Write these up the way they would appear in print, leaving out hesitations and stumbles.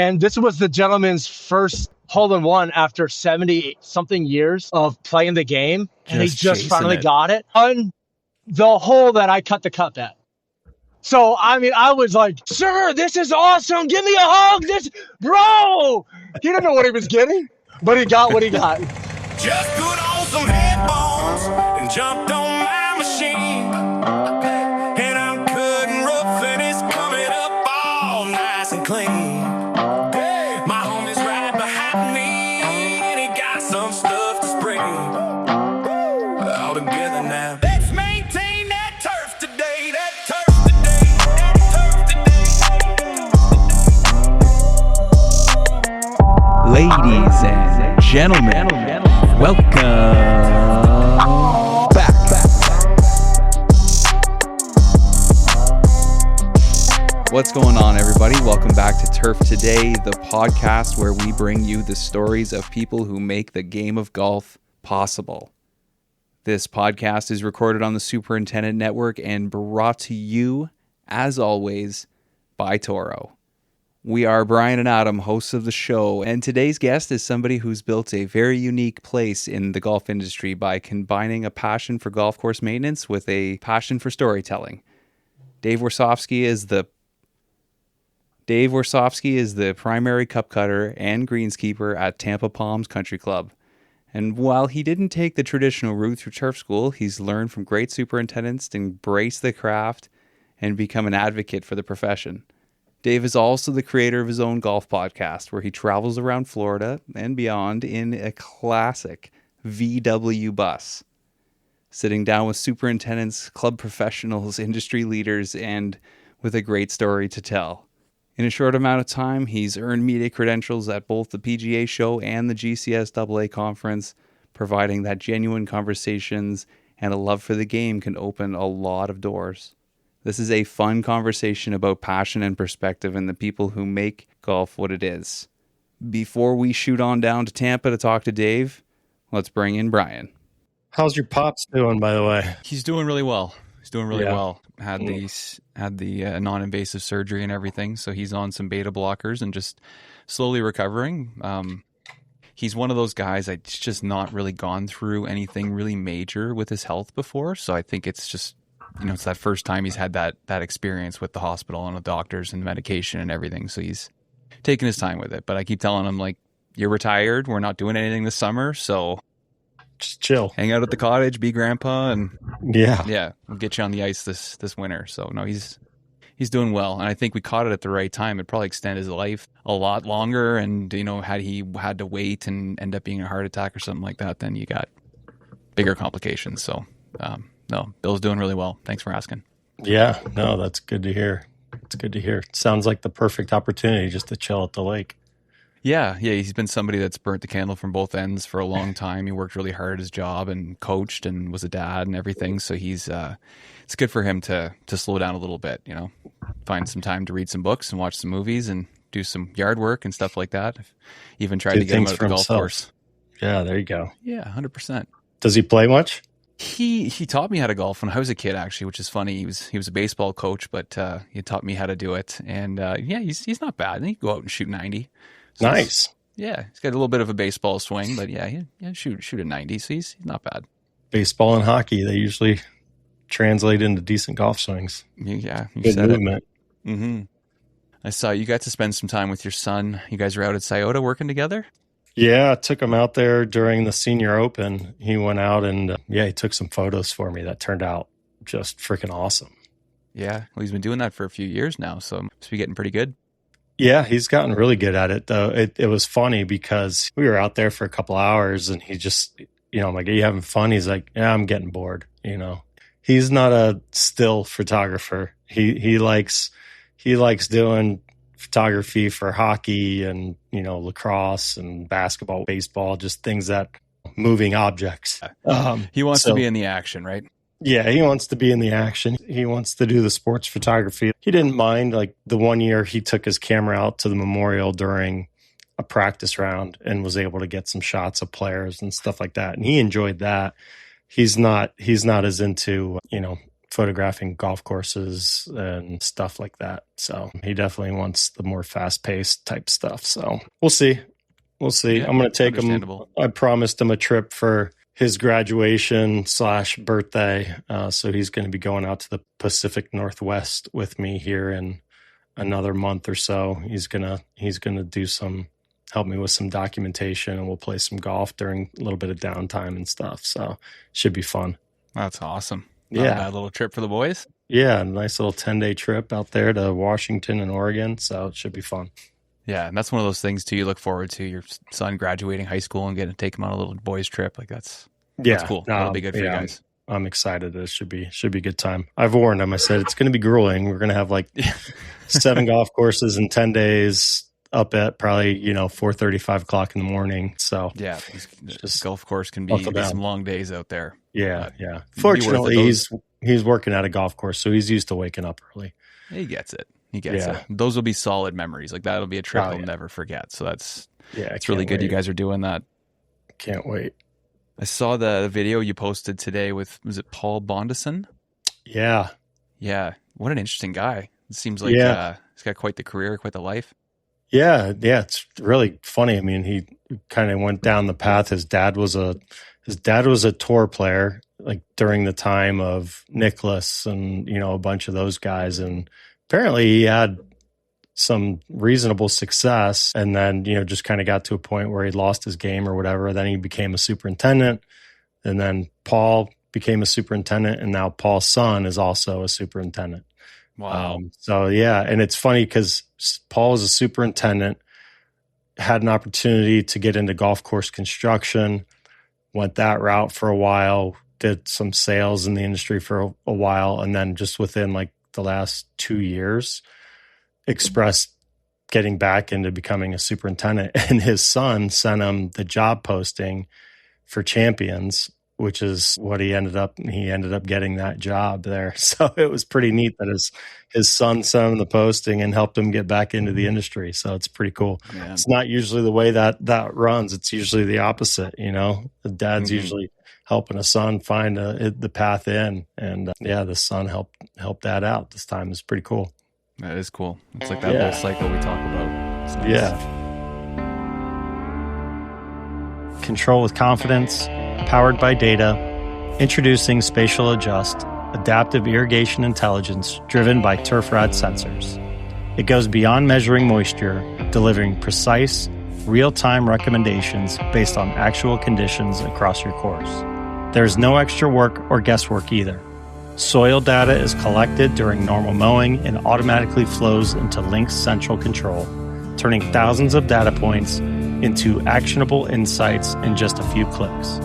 And this was the gentleman's first hole-in-one after 70-something years of playing the game. And he just finally got it on the hole that I cut the cup at. So, I mean, I was like, sir, this is awesome. Give me a hug. Bro. He didn't know what he was getting, but he got what he got. Just put on some headphones and jumped on my machine. And I'm cutting rough and it's coming up all nice and clean. My homie's right behind me and he got some stuff to spring. All together now. Let's maintain that turf today, that turf today, that turf today. Ladies and gentlemen, welcome back. What's going on, everybody? Welcome back to Turf Today, the podcast where we bring you the stories of people who make the game of golf possible. This podcast is recorded on the Superintendent Network and brought to you, as always, by Toro. We are Brian and Adam, hosts of the show, and today's guest is somebody who's built a very unique place in the golf industry by combining a passion for golf course maintenance with a passion for storytelling. Dave Warszawski is the primary cup cutter and greenskeeper at Tampa Palms Country Club. And while he didn't take the traditional route through turf school, he's learned from great superintendents to embrace the craft and become an advocate for the profession. Dave is also the creator of his own golf podcast, where he travels around Florida and beyond in a classic VW bus, sitting down with superintendents, club professionals, industry leaders, and with a great story to tell. In a short amount of time, he's earned media credentials at both the PGA Show and the GCSAA Conference, providing that genuine conversations and a love for the game can open a lot of doors. This is a fun conversation about passion and perspective and the people who make golf what it is. Before we shoot on down to Tampa to talk to Dave, let's bring in Brian. How's your pops doing, by the way? He's doing really well. Well. Had the non-invasive surgery and everything, so he's on some beta blockers and just slowly recovering. He's one of those guys that's just not really gone through anything really major with his health before, so I think it's just, it's that first time he's had that experience with the hospital and the doctors and medication and everything. So he's taking his time with it. But I keep telling him, like, you're retired. We're not doing anything this summer. So just chill. Hang out at the cottage, be grandpa. And yeah, we'll get you on the ice this winter. So no, he's doing well. And I think we caught it at the right time. It'd probably extend his life a lot longer. And, had he had to wait and end up being a heart attack or something like that, then you got bigger complications. So, no, Bill's doing really well. Thanks for asking. Yeah, no, that's good to hear. It's good to hear. Sounds like the perfect opportunity just to chill at the lake. Yeah, he's been somebody that's burnt the candle from both ends for a long time. He worked really hard at his job and coached and was a dad and everything. So he's it's good for him to slow down a little bit, find some time to read some books and watch some movies and do some yard work and stuff like that. I've even tried to get him out of the golf course. Yeah, there you go. Yeah, 100%. Does he play much? He taught me how to golf when I was a kid, actually, which is funny. He was a baseball coach, but he taught me how to do it. And he's not bad. I think he can go out and shoot 90. So nice. He's got a little bit of a baseball swing, but shoot a 90. So he's not bad. Baseball and hockey, they usually translate into decent golf swings. Yeah, you good said movement. It. Mm-hmm. I saw you got to spend some time with your son. You guys were out at Scioto working together? Yeah, I took him out there during the Senior Open. He went out and, he took some photos for me that turned out just freaking awesome. Yeah, well, he's been doing that for a few years now, so must be getting pretty good. Yeah, he's gotten really good at it, though. It was funny because we were out there for a couple hours and he just, I'm like, are you having fun? He's like, yeah, I'm getting bored, He's not a still photographer. He likes doing photography for hockey and, lacrosse and basketball, baseball, just things that moving objects. He wants to be in the action, right? Yeah, he wants to be in the action. He wants to do the sports photography. He didn't mind, like the one year he took his camera out to the Memorial during a practice round and was able to get some shots of players and stuff like that. And he enjoyed that. He's not as into, photographing golf courses and stuff like that. So he definitely wants the more fast-paced type stuff. So we'll see. Yeah, I'm going to take him. I promised him a trip for his graduation / birthday. So he's going to be going out to the Pacific Northwest with me here in another month or so. He's going to help me with some documentation, and we'll play some golf during a little bit of downtime and stuff. So should be fun. That's awesome. Not a bad little trip for the boys. Yeah, a nice little 10-day trip out there to Washington and Oregon. So it should be fun. Yeah, and that's one of those things too you look forward to, your son graduating high school and getting to take him on a little boys trip. Like that's cool. That'll be good for you guys. I'm excited. It should be a good time. I've warned him. I said it's going to be grueling. We're going to have like 7 golf courses in 10 days up at probably 4:30, 5 o'clock in the morning. So yeah, just golf course can be some long days out there. Yeah. Fortunately, he's working at a golf course, so he's used to waking up early. He gets it. Those will be solid memories. Like that'll be a trip he'll never forget. So it's really good. You guys are doing that. Can't wait. I saw the video you posted today with, was it Paul Bondison? Yeah. What an interesting guy. It seems like he's got quite the career, quite the life. Yeah. It's really funny. I mean, he kind of went down the path. His dad was a tour player, like during the time of Nicklaus and a bunch of those guys, and apparently he had some reasonable success, and then just kind of got to a point where he lost his game or whatever. Then he became a superintendent, and then Paul became a superintendent, and now Paul's son is also a superintendent. Wow. And it's funny because Paul was a superintendent, had an opportunity to get into golf course construction, went that route for a while, did some sales in the industry for a while, and then just within like the last 2 years expressed getting back into becoming a superintendent. And his son sent him the job posting for Champions, which is what he ended up getting that job there. So it was pretty neat that his son sent him the posting and helped him get back into the industry. So it's pretty cool. Man. It's not usually the way that runs. It's usually the opposite. The dad's usually helping a son find the path in. And the son helped dad out this time. It's pretty cool. That is cool. It's like that whole cycle we talk about. It's nice. Control with confidence, powered by data, introducing Spatial Adjust, adaptive irrigation intelligence driven by turf rod sensors. It goes beyond measuring moisture, delivering precise, real-time recommendations based on actual conditions across your course. There's no extra work or guesswork either. Soil data is collected during normal mowing and automatically flows into Link's central control, turning thousands of data points into actionable insights in just a few clicks.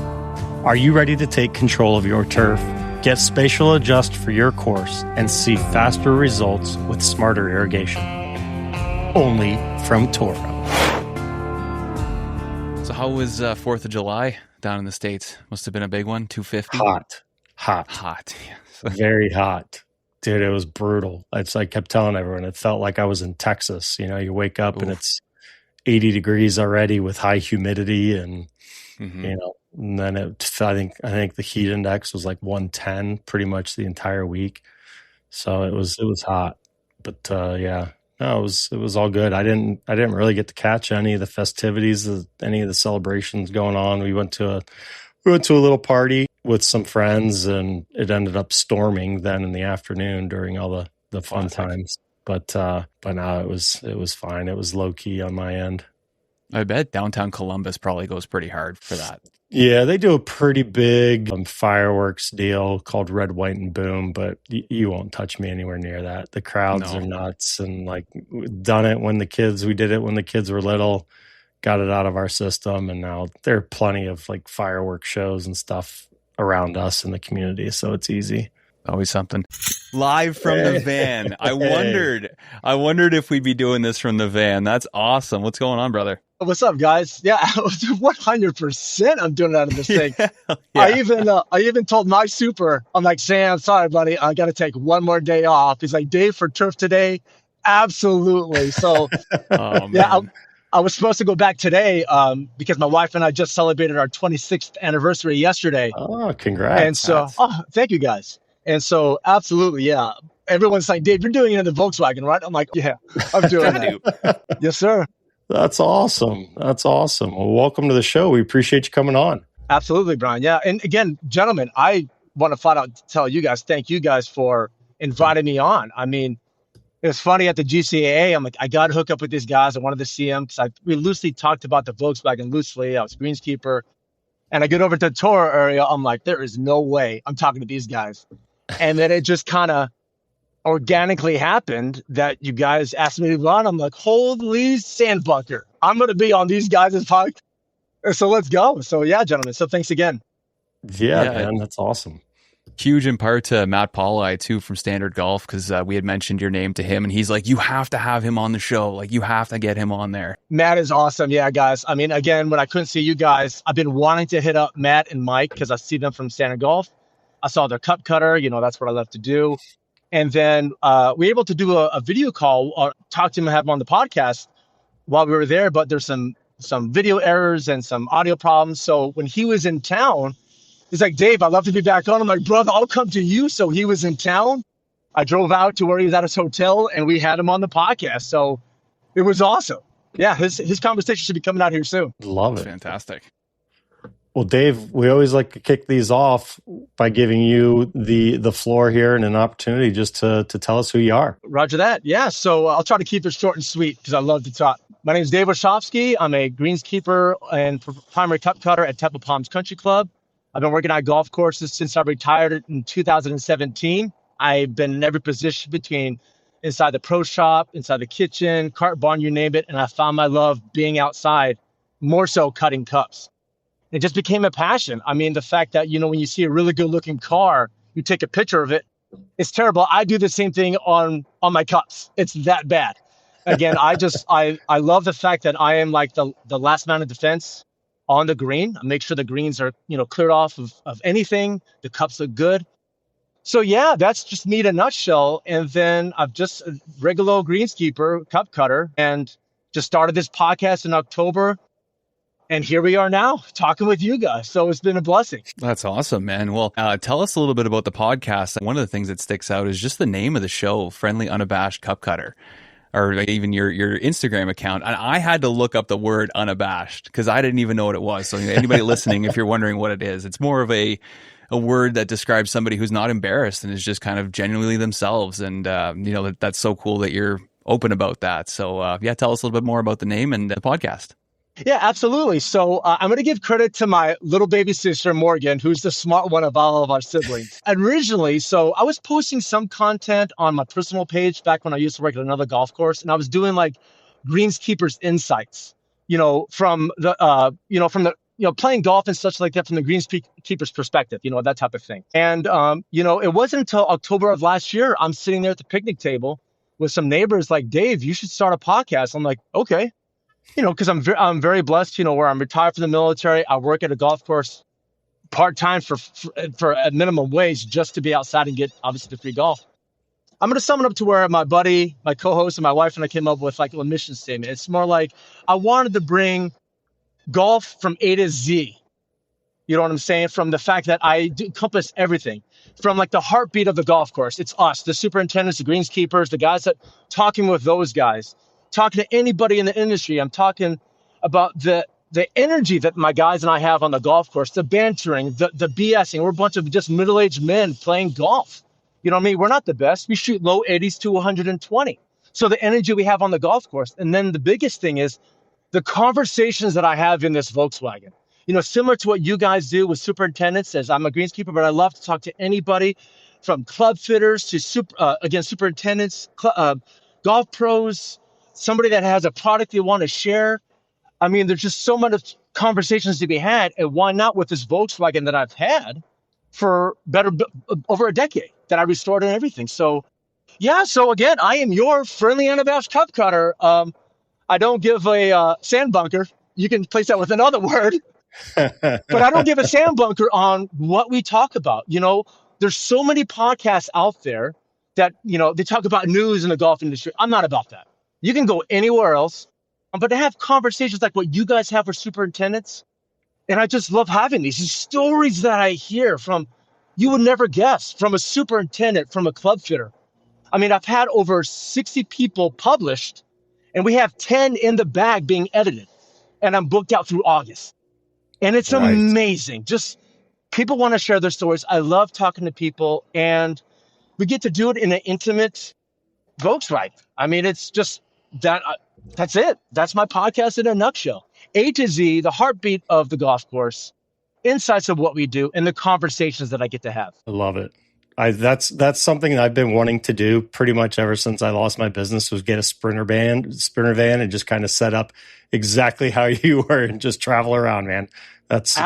Are you ready to take control of your turf? Get Spatial Adjust for your course and see faster results with smarter irrigation. Only from Toro. So how was 4th of July down in the States? Must have been a big one, 250? Hot. Very hot. Dude, it was brutal. It's like I kept telling everyone, it felt like I was in Texas. You wake up and it's 80 degrees already with high humidity and and then I think the heat index was like 110 pretty much the entire week. So it was hot. But it was all good. I didn't really get to catch any of the festivities, any of the celebrations going on. We went to a little party with some friends, and it ended up storming then in the afternoon during all the fun times. But now it was fine. It was low key on my end. I bet downtown Columbus probably goes pretty hard for that. Yeah, they do a pretty big fireworks deal called Red, White, and Boom, but you won't touch me anywhere near that. The crowds are nuts, and like we did it when the kids were little, got it out of our system, and now there are plenty of like fireworks shows and stuff around us in the community, so it's easy. Always something. Live from the van. I wondered if we'd be doing this from the van. That's awesome. What's going on, brother? What's up, guys? Yeah, 100% I'm doing it out of this thing. Yeah. I even told my super, I'm like, Sam, sorry, buddy, I got to take one more day off. He's like, Dave, for turf today? Absolutely. So, I was supposed to go back today because my wife and I just celebrated our 26th anniversary yesterday. Oh, congrats. And so, thank you guys. And so, absolutely, yeah. Everyone's like, Dave, you're doing it in the Volkswagen, right? I'm like, yeah, I'm doing that. Yes, sir. That's awesome. That's awesome. Well, welcome to the show. We appreciate you coming on. Absolutely, Brian. Yeah. And again, gentlemen, I want to flat out tell you guys, thank you guys for inviting me on. I mean, it was funny at the GCAA. I'm like, I got to hook up with these guys. I wanted to see them because we loosely talked about the Volkswagen loosely. I was greenskeeper. And I get over to the tour area. I'm like, there is no way I'm talking to these guys. And then it just kind of organically happened that you guys asked me to run. I'm like, holy sandbunker. I'm going to be on these guys' podcast. So let's go. So yeah, gentlemen. So thanks again. Yeah, man, that's awesome. Huge in part to Matt Paulai too from Standard Golf, because we had mentioned your name to him and he's like, you have to have him on the show. Like, you have to get him on there. Matt is awesome. Yeah, guys. I mean, again, when I couldn't see you guys, I've been wanting to hit up Matt and Mike because I see them from Standard Golf. I saw their cup cutter. That's what I love to do. And then we were able to do a video call or talk to him and have him on the podcast while we were there. But there's some video errors and some audio problems. So when he was in town, he's like, Dave, I'd love to be back on. I'm like, brother, I'll come to you. So he was in town. I drove out to where he was at his hotel and we had him on the podcast. So it was awesome. Yeah, his conversation should be coming out here soon. Love it. Fantastic. Well, Dave, we always like to kick these off by giving you the floor here and an opportunity just to tell us who you are. Roger that. Yeah, so I'll try to keep it short and sweet because I love to talk. My name is David Warszawski. I'm a greenskeeper and primary cup cutter at Tampa Palms Country Club. I've been working on golf courses since I retired in 2017. I've been in every position between inside the pro shop, inside the kitchen, cart barn, you name it. And I found my love being outside, more so cutting cups. It just became a passion. I mean, the fact that, when you see a really good looking car, you take a picture of it. It's terrible. I do the same thing on my cups. It's that bad. Again, I love the fact that I am like the last man of defense on the green. I make sure the greens are, cleared off of anything. The cups look good. So yeah, that's just me in a nutshell. And then I'm just a regular greenskeeper, cup cutter, and just started this podcast in October. And here we are now talking with you guys. So it's been a blessing. That's awesome, man. Well, tell us a little bit about the podcast. One of the things that sticks out is just the name of the show, Friendly Unabashed Cup Cutter, or even your Instagram account. And I had to look up the word unabashed because I didn't even know what it was. So anybody listening, if you're wondering what it is, it's more of a word that describes somebody who's not embarrassed and is just kind of genuinely themselves. And, that's so cool that you're open about that. So, tell us a little bit more about the name and the podcast. Yeah, absolutely. So I'm going to give credit to my little baby sister, Morgan, who's the smart one of all of our siblings. Originally, so I was posting some content on my personal page back when I used to work at another golf course, and I was doing like greenskeepers insights, from the playing golf and such like that from the greenskeeper's perspective, that type of thing. And, it wasn't until October of last year, I'm sitting there at the picnic table with some neighbors like, Dave, you should start a podcast. I'm like, okay. Because I'm very blessed, where I'm retired from the military. I work at a golf course part-time for a minimum wage just to be outside and get, obviously, the free golf. I'm going to sum it up to where my buddy, my co-host, and my wife and I came up with like a mission statement. It's more like I wanted to bring golf from A to Z. You know what I'm saying? From the fact that I encompass everything. From like the heartbeat of the golf course. It's us, the superintendents, the greenskeepers, the guys that talking with those guys. Talking to anybody in the industry. I'm talking about the energy that my guys and I have on the golf course, the bantering, the BSing. We're a bunch of just middle-aged men playing golf. You know what I mean? We're not the best. We shoot low 80s to 120. So the energy we have on the golf course. And then the biggest thing is the conversations that I have in this Volkswagen. Similar to what you guys do with superintendents, as I'm a greenskeeper, but I love to talk to anybody from club fitters to superintendents, golf pros, somebody that has a product they want to share. I mean, there's just so much conversations to be had. And why not with this Volkswagen that I've had for over a decade that I restored and everything. So, yeah. So again, I am your friendly unabashed cup cutter. I don't give a sand bunker. You can place that with another word, but I don't give a sand bunker on what we talk about. There's so many podcasts out there that, they talk about news in the golf industry. I'm not about that. You can go anywhere else, but to have conversations like what you guys have for superintendents, and I just love having these stories that I hear from you would never guess, from a superintendent, from a club fitter. I mean, I've had over 60 people published, and we have 10 in the bag being edited, and I'm booked out through August. And it's amazing. Just people want to share their stories. I love talking to people, and we get to do it in an intimate Volkswagen. I mean, it's just that. That's it. That's my podcast in a nutshell. A to Z, the heartbeat of the golf course, insights of what we do, and the conversations that I get to have. I love it. That's something that I've been wanting to do pretty much ever since I lost my business, was get a sprinter van and just kind of set up exactly how you were and just travel around, man. That's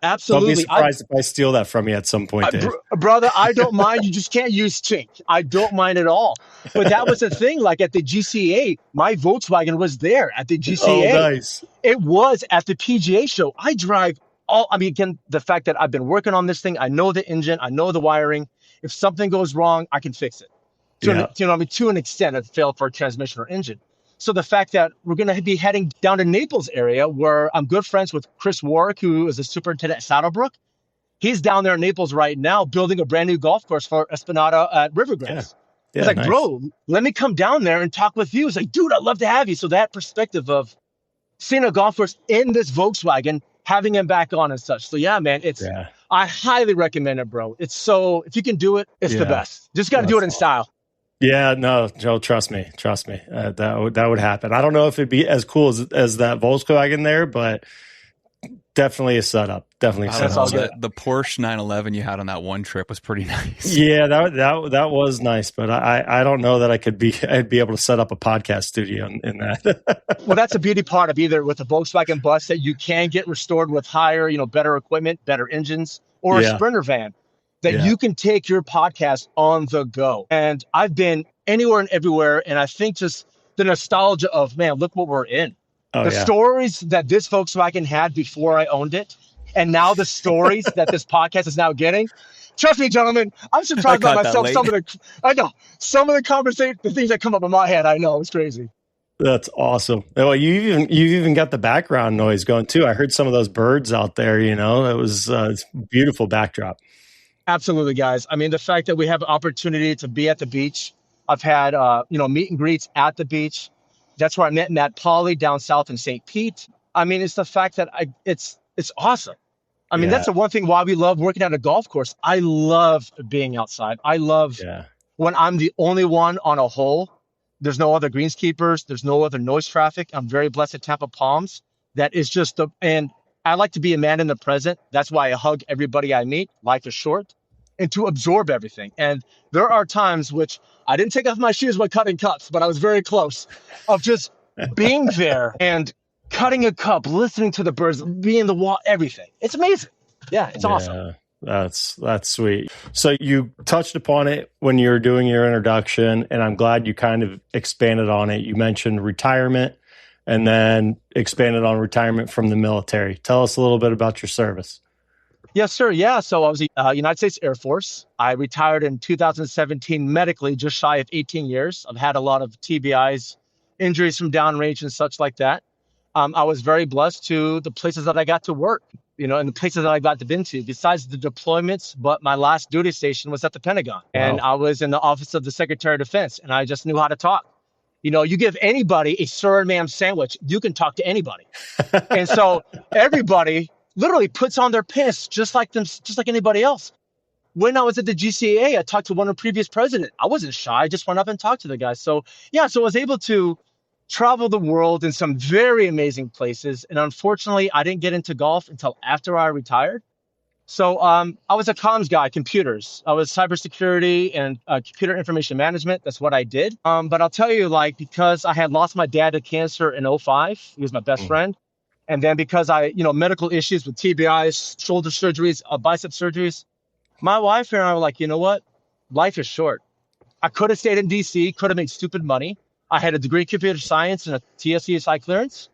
absolutely. Don't be surprised if I steal that from you at some point, Dave. Brother, I don't mind. You just can't use chink. I don't mind at all. But that was the thing. Like at the GCA, my Volkswagen was there at the GCA. Oh, nice. It was at the PGA Show. I drive again, the fact that I've been working on this thing, I know the engine, I know the wiring. If something goes wrong, I can fix it. To an extent, it failed for a transmission or engine. So the fact that we're going to be heading down to Naples area, where I'm good friends with Chris Warwick, who is a superintendent at Saddlebrook. He's down there in Naples right now building a brand new golf course for Esplanada at Rivergrass. Yeah, He's like, nice. Bro, let me come down there and talk with you. He's like, dude, I'd love to have you. So that perspective of seeing a golf course in this Volkswagen, having him back on and such. So yeah, man, I highly recommend it, bro. It's if you can do it, it's the best. Just got to do it in style. Yeah, no, Joe, trust me. That would happen. I don't know if it'd be as cool as that Volkswagen there, but definitely a setup. Definitely a setup. The Porsche 911 you had on that one trip was pretty nice. Yeah, that was nice, but I don't know that I'd be able to set up a podcast studio in that. Well, that's a beauty part of either with a Volkswagen bus that you can get restored with higher, better equipment, better engines, or a Sprinter van that you can take your podcast on the go. And I've been anywhere and everywhere, and I think just the nostalgia of, man, look what we're in. Stories that this Volkswagen had before I owned it, and now the stories that this podcast is now getting. Trust me, gentlemen, I'm surprised by myself. Some of the conversation, the things that come up in my head. I know, it's crazy. That's awesome. Well, you even got the background noise going too. I heard some of those birds out there. It was a beautiful backdrop. Absolutely, guys. I mean, the fact that we have an opportunity to be at the beach. I've had meet and greets at the beach. That's where I met Matt Pauley down south in St. Pete. I mean, it's the fact that it's awesome. I mean, that's the one thing why we love working at a golf course. I love being outside. I love when I'm the only one on a hole. There's no other greenskeepers. There's no other noise traffic. I'm very blessed at Tampa Palms. That is just and I like to be a man in the present. That's why I hug everybody I meet. Life is short, and to absorb everything. And there are times which I didn't take off my shoes while cutting cups, but I was very close of just being there and cutting a cup, listening to the birds, being the wall, everything. It's amazing. Yeah, it's awesome. That's sweet. So you touched upon it when you were doing your introduction, and I'm glad you kind of expanded on it. You mentioned retirement and then expanded on retirement from the military. Tell us a little bit about your service. Yes, sir. Yeah. So I was United States Air Force. I retired in 2017 medically, just shy of 18 years. I've had a lot of TBIs, injuries from downrange and such like that. I was very blessed to the places that I got to work, and the places that I got to been to, besides the deployments. But my last duty station was at the Pentagon. Wow. And I was in the office of the Secretary of Defense, and I just knew how to talk. You give anybody a sir and ma'am sandwich, you can talk to anybody. And so everybody literally puts on their pants just like anybody else. When I was at the GCAA, I talked to one of the previous president. I wasn't shy. I just went up and talked to the guy. So I was able to travel the world in some very amazing places. And unfortunately, I didn't get into golf until after I retired. So I was a comms guy, computers. I was cybersecurity and computer information management. That's what I did. But I'll tell you, because I had lost my dad to cancer in 2005, he was my best friend. And then because medical issues with TBIs, shoulder surgeries, bicep surgeries, my wife and I were like, you know what? Life is short. I could have stayed in DC, could have made stupid money. I had a degree in computer science and a TSCSI clearance.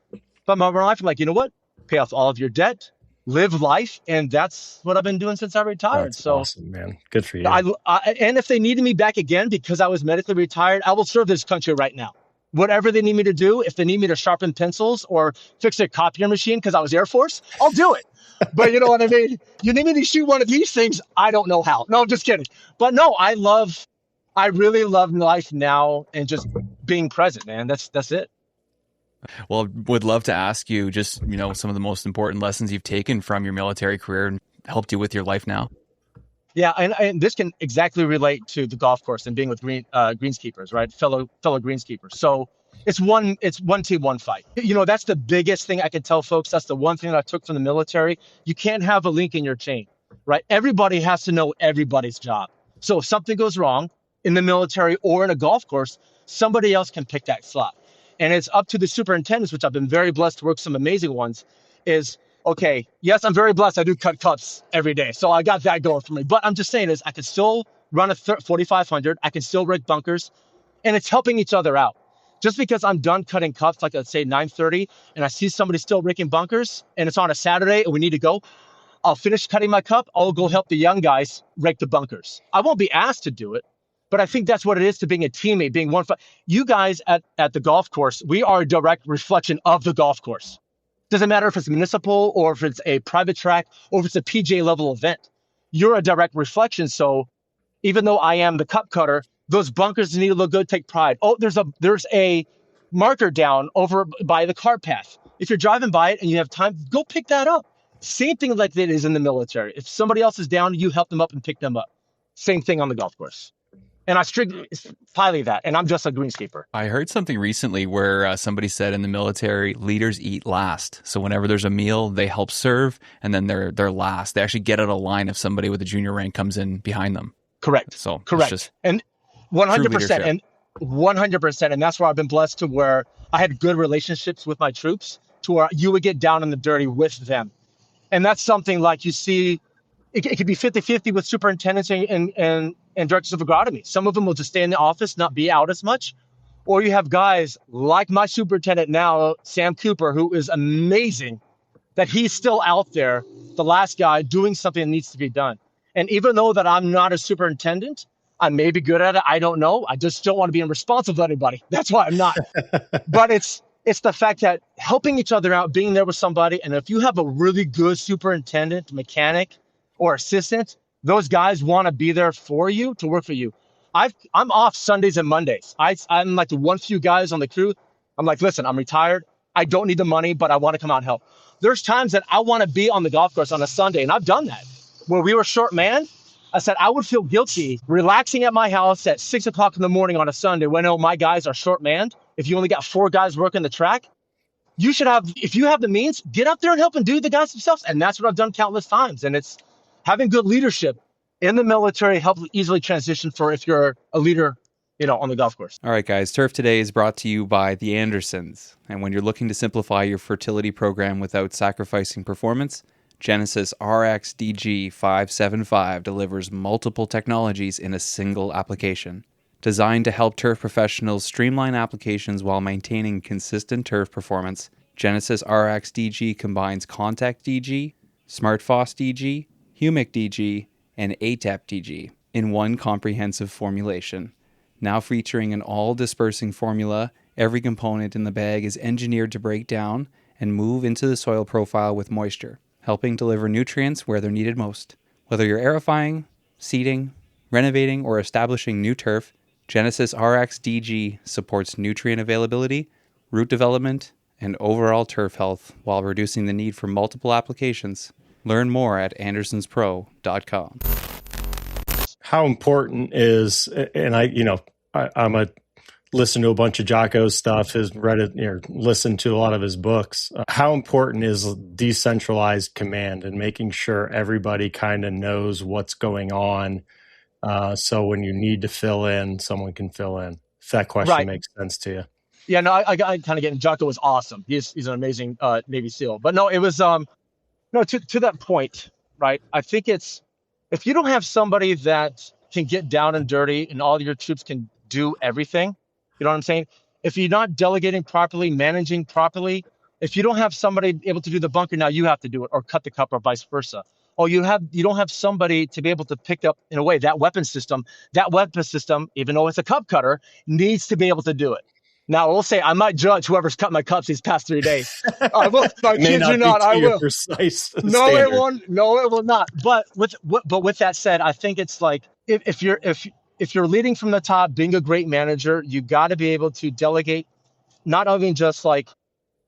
But my wife was like, you know what? Pay off all of your debt, live life. And that's what I've been doing since I retired. That's awesome, man. Good for you. And if they needed me back again because I was medically retired, I will serve this country right now. Whatever they need me to do, if they need me to sharpen pencils or fix a copier machine because I was Air Force, I'll do it. But you know what I mean? You need me to shoot one of these things. I don't know how. No, I'm just kidding. But no, I really love life now and just being present, man. That's it. Well, would love to ask you just, some of the most important lessons you've taken from your military career and helped you with your life now. Yeah, and this can exactly relate to the golf course and being with greenskeepers, right? Fellow greenskeepers. So it's one team, one fight. That's the biggest thing I can tell folks. That's the one thing that I took from the military. You can't have a link in your chain, right? Everybody has to know everybody's job. So if something goes wrong in the military or in a golf course, somebody else can pick that slot. And it's up to the superintendents, which I've been very blessed to work with some amazing ones, is, okay, yes, I'm very blessed. I do cut cups every day. So I got that going for me. But I'm just saying is I can still run a 4,500. I can still rig bunkers. And it's helping each other out. Just because I'm done cutting cups, like let's say 9:30, and I see somebody still rigging bunkers, and it's on a Saturday and we need to go, I'll finish cutting my cup. I'll go help the young guys rig the bunkers. I won't be asked to do it. But I think that's what it is to being a teammate, being one. You guys at the golf course, we are a direct reflection of the golf course. Doesn't matter if it's municipal or if it's a private track or if it's a PGA level event. You're a direct reflection. So even though I am the cup cutter, those bunkers need to look good, take pride. Oh, there's a marker down over by the cart path. If you're driving by it and you have time, go pick that up. Same thing like it is in the military. If somebody else is down, you help them up and pick them up. Same thing on the golf course. And I strictly highly that, and I'm just a greenskeeper. I heard something recently where somebody said in the military, leaders eat last. So whenever there's a meal, they help serve, and then they're last. They actually get out of line if somebody with a junior rank comes in behind them. Correct. So correct. And 100%, and 100%, and that's where I've been blessed to where I had good relationships with my troops, to where you would get down in the dirty with them, and that's something like you see. It could be 50-50 with superintendents and directors of agronomy. Some of them will just stay in the office, not be out as much. Or you have guys like my superintendent now, Sam Cooper, who is amazing, that he's still out there, the last guy, doing something that needs to be done. And even though that I'm not a superintendent, I may be good at it, I don't know. I just don't want to be irresponsible to anybody. That's why I'm not. But it's the fact that helping each other out, being there with somebody, and if you have a really good superintendent, mechanic, or assistant, those guys want to be there for you, to work for you. I'm off Sundays and Mondays. I'm like the one few guys on the crew. I'm like, listen, I'm retired. I don't need the money, but I want to come out and help. There's times that I want to be on the golf course on a Sunday, and I've done that. Where we were short man, I said I would feel guilty relaxing at my house at 6 o'clock in the morning on a Sunday when my guys are short manned. If you only got 4 guys working the track, you should have, if you have the means, get up there and help and do the guys themselves. And that's what I've done countless times. And it's having good leadership in the military helps easily transition for if you're a leader, on the golf course. All right, guys. Turf Today is brought to you by the Andersons. And when you're looking to simplify your fertility program without sacrificing performance, Genesis RX DG 575 delivers multiple technologies in a single application. Designed to help turf professionals streamline applications while maintaining consistent turf performance, Genesis RX DG combines Contact DG, SmartFOS DG, Humic DG, and ATEP DG in one comprehensive formulation. Now featuring an all-dispersing formula, every component in the bag is engineered to break down and move into the soil profile with moisture, helping deliver nutrients where they're needed most. Whether you're aerifying, seeding, renovating, or establishing new turf, Genesis RX DG supports nutrient availability, root development, and overall turf health while reducing the need for multiple applications. Learn more at andersonspro.com. How important is, and I'm a listen to a bunch of Jocko's stuff, has read it, listened to a lot of his books. How important is decentralized command and making sure everybody kind of knows what's going on, so when you need to fill in, someone can fill in? If that question makes sense to you. Yeah, no, I kind of get it. Jocko was awesome. He's an amazing Navy SEAL. But no, it was to that point, right? I think it's, if you don't have somebody that can get down and dirty and all your troops can do everything, you know what I'm saying? If you're not delegating properly, managing properly, if you don't have somebody able to do the bunker, now you have to do it, or cut the cup, or vice versa. Or you don't have somebody to be able to pick up, in a way, that weapon system, even though it's a cup cutter, needs to be able to do it. Now, I will say I might judge whoever's cut my cups these past 3 days. I will. I kid you not. I will. Precise no, standard. it won't. No, it will not. But with that said, I think it's like if you're leading from the top, being a great manager, you got to be able to delegate, not only just like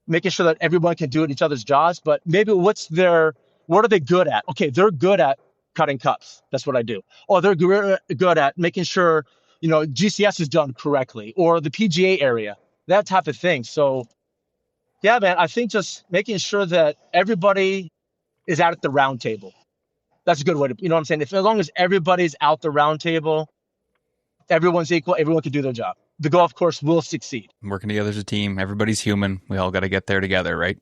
making sure that everyone can do it each other's jobs, but maybe what are they good at? Okay, they're good at cutting cups. That's what I do. Or they're good at making sure, GCS is done correctly, or the PGA area, that type of thing. So, yeah, man, I think just making sure that everybody is out at the round table. That's a good way to, you know what I'm saying? As long as everybody's out the round table, everyone's equal, everyone can do their job. The golf course will succeed. Working together as a team, everybody's human. We all got to get there together, right?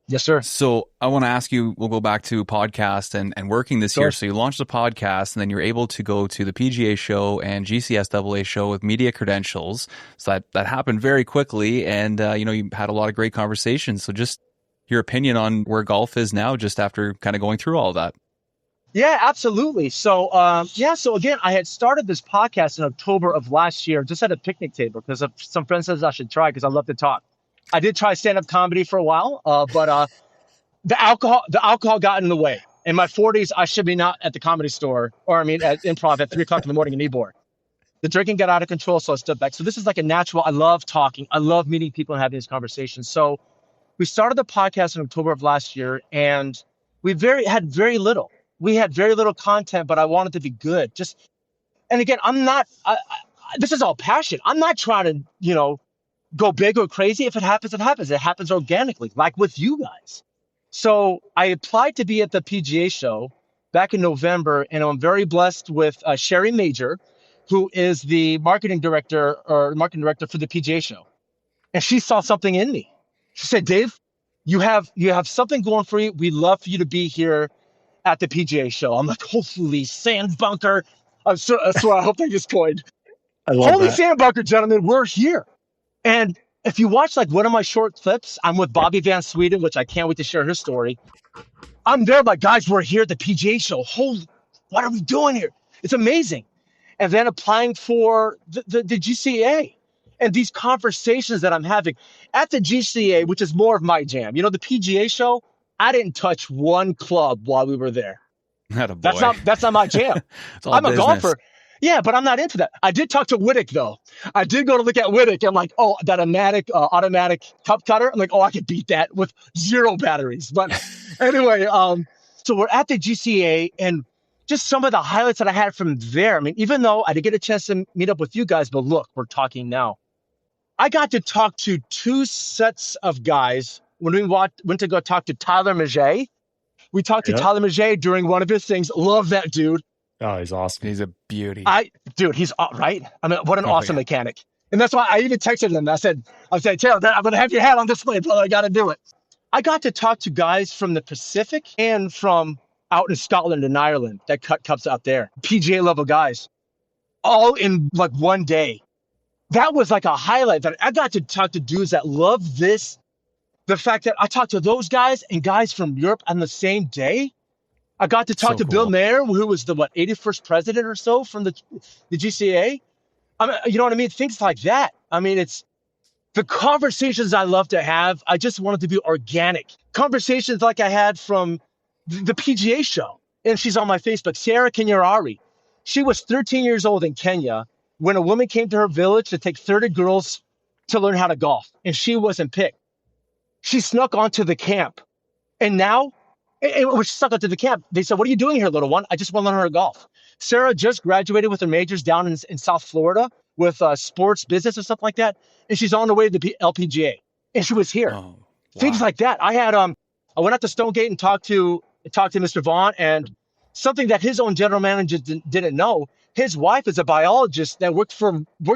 Yes, sir. So I want to ask you, we'll go back to podcast and working this year. So you launched a podcast and then you're able to go to the PGA Show and GCSAA Show with media credentials. So that happened very quickly. And, you had a lot of great conversations. So just your opinion on where golf is now, just after kind of going through all of that. Yeah, absolutely. So, so again, I had started this podcast in October of last year, just at a picnic table, because some friends says I should try because I love to talk. I did try stand-up comedy for a while, but the alcohol got in the way. In my 40s, I should be not at the comedy store, at improv at 3 o'clock in the morning in Ybor. The drinking got out of control, so I stepped back. So this is like a natural. I love talking. I love meeting people and having these conversations. So we started the podcast in October of last year, and we had very little. We had very little content, but I wanted to be good. And again, I'm not. This is all passion. I'm not trying to, go big or crazy. If it happens, it happens. It happens organically, like with you guys. So I applied to be at the PGA Show back in November, and I'm very blessed with Sherry Major, who is the marketing director for the PGA Show. And she saw something in me. She said, Dave, you have something going for you. We'd love for you to be here at the PGA Show. I'm like, holy sand bunker. I swear, I hope they just coined. Holy sand bunker, gentlemen, we're here. And if you watch like one of my short clips, I'm with Bobby Van Sweden, which I can't wait to share her story. I'm there like, guys, we're here at the PGA Show. Holy, what are we doing here? It's amazing. And then applying for the GCAA and these conversations that I'm having at the GCAA, which is more of my jam. The PGA Show, I didn't touch one club while we were there. That's not my jam. I'm a golfer. Yeah, but I'm not into that. I did talk to Whittick, though. I did go to look at Whittick. I'm like, oh, that automatic cup cutter. I'm like, oh, I could beat that with 0 batteries. But anyway, so we're at the GCA, and just some of the highlights that I had from there. Even though I didn't get a chance to meet up with you guys, but look, we're talking now. I got to talk to 2 sets of guys when we went to go talk to Tyler Maget. We talked to Tyler Maget during one of his things. Love that dude. Oh, he's awesome. He's a beauty. He's right. What an awesome mechanic. And that's why I even texted him. I said, Taylor, I'm going to have your hat on display, brother. I got to do it. I got to talk to guys from the Pacific and from out in Scotland and Ireland that cut cups out there. PGA level guys, all in like one day. That was like a highlight that I got to talk to dudes that love this. The fact that I talked to those guys and guys from Europe on the same day. I got to talk to Bill Mayer, who was the 81st president or so from the GCA. You know what I mean? Things like that. It's the conversations I love to have. I just wanted to be organic. Conversations like I had from the PGA Show. And she's on my Facebook, Sarah Kenyarari. She was 13 years old in Kenya when a woman came to her village to take 30 girls to learn how to golf. And she wasn't picked. She snuck onto the camp. And now, when she stuck onto the camp, they said, what are you doing here, little one? I just want to learn how to golf. Sarah just graduated with her majors down in South Florida with sports business or something like that. And she's on her way to the LPGA. And she was here. Oh, wow. Things like that. I went out to Stonegate and talked to Mr. Vaughn, and something that his own general manager didn't know. His wife is a biologist that worked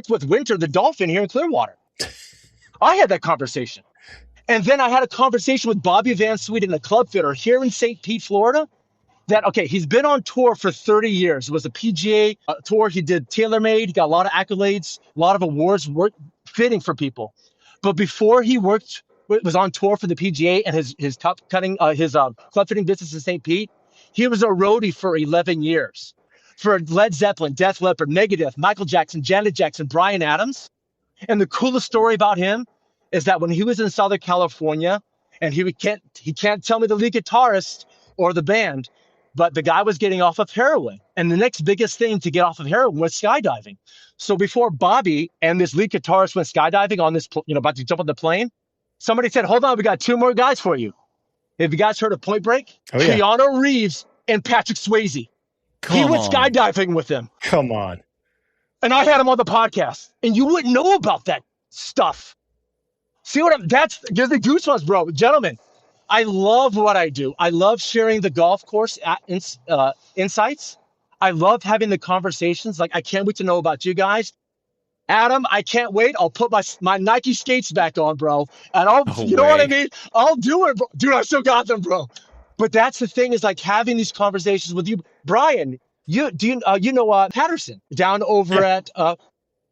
with Winter, the dolphin, here in Clearwater. I had that conversation. And then I had a conversation with Bobby Van Sweden, a club fitter here in St. Pete, Florida, he's been on tour for 30 years. It was a PGA tour. He did TaylorMade. He got a lot of accolades, a lot of awards fitting for people. But before he was on tour for the PGA and his club fitting business in St. Pete, he was a roadie for 11 years for Led Zeppelin, Def Leppard, Megadeth, Michael Jackson, Janet Jackson, Bryan Adams. And the coolest story about him is that when he was in Southern California, and he can't tell me the lead guitarist or the band, but the guy was getting off of heroin. And the next biggest thing to get off of heroin was skydiving. So before Bobby and this lead guitarist went skydiving on this, about to jump on the plane, somebody said, hold on, we got 2 more guys for you. Have you guys heard of Point Break? Oh, yeah. Keanu Reeves and Patrick Swayze. He went skydiving with him. Come on. And I had him on the podcast. And you wouldn't know about that stuff. See what that's gives me goosebumps, bro. Gentlemen, I love what I do. I love sharing the golf course insights. I love having the conversations. Like, I can't wait to know about you guys. Adam, I can't wait. I'll put my Nike skates back on, bro. And know what I mean? I'll do it, bro. Dude, I still got them, bro. But that's the thing, is like having these conversations with you. Brian, you know Patterson down over at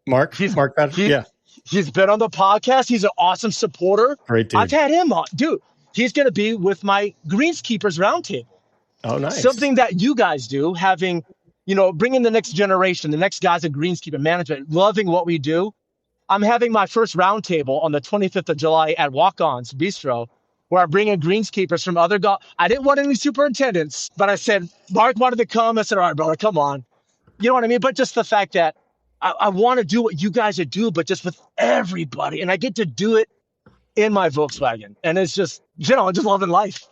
Mark Patterson. Yeah. He's been on the podcast. He's an awesome supporter. Great dude. I've had him on. Dude, he's going to be with my Greenskeepers Roundtable. Oh, nice. Something that you guys do, having, bringing the next generation, the next guys at Greenskeeper Management, loving what we do. I'm having my first roundtable on the 25th of July at Walk-On's Bistro, where I'm bringing greenskeepers from other golf. I didn't want any superintendents, but I said, Mark wanted to come. I said, all right, brother, come on. You know what I mean? But just the fact that I want to do what you guys do, but just with everybody. And I get to do it in my Volkswagen. And it's just, just loving life,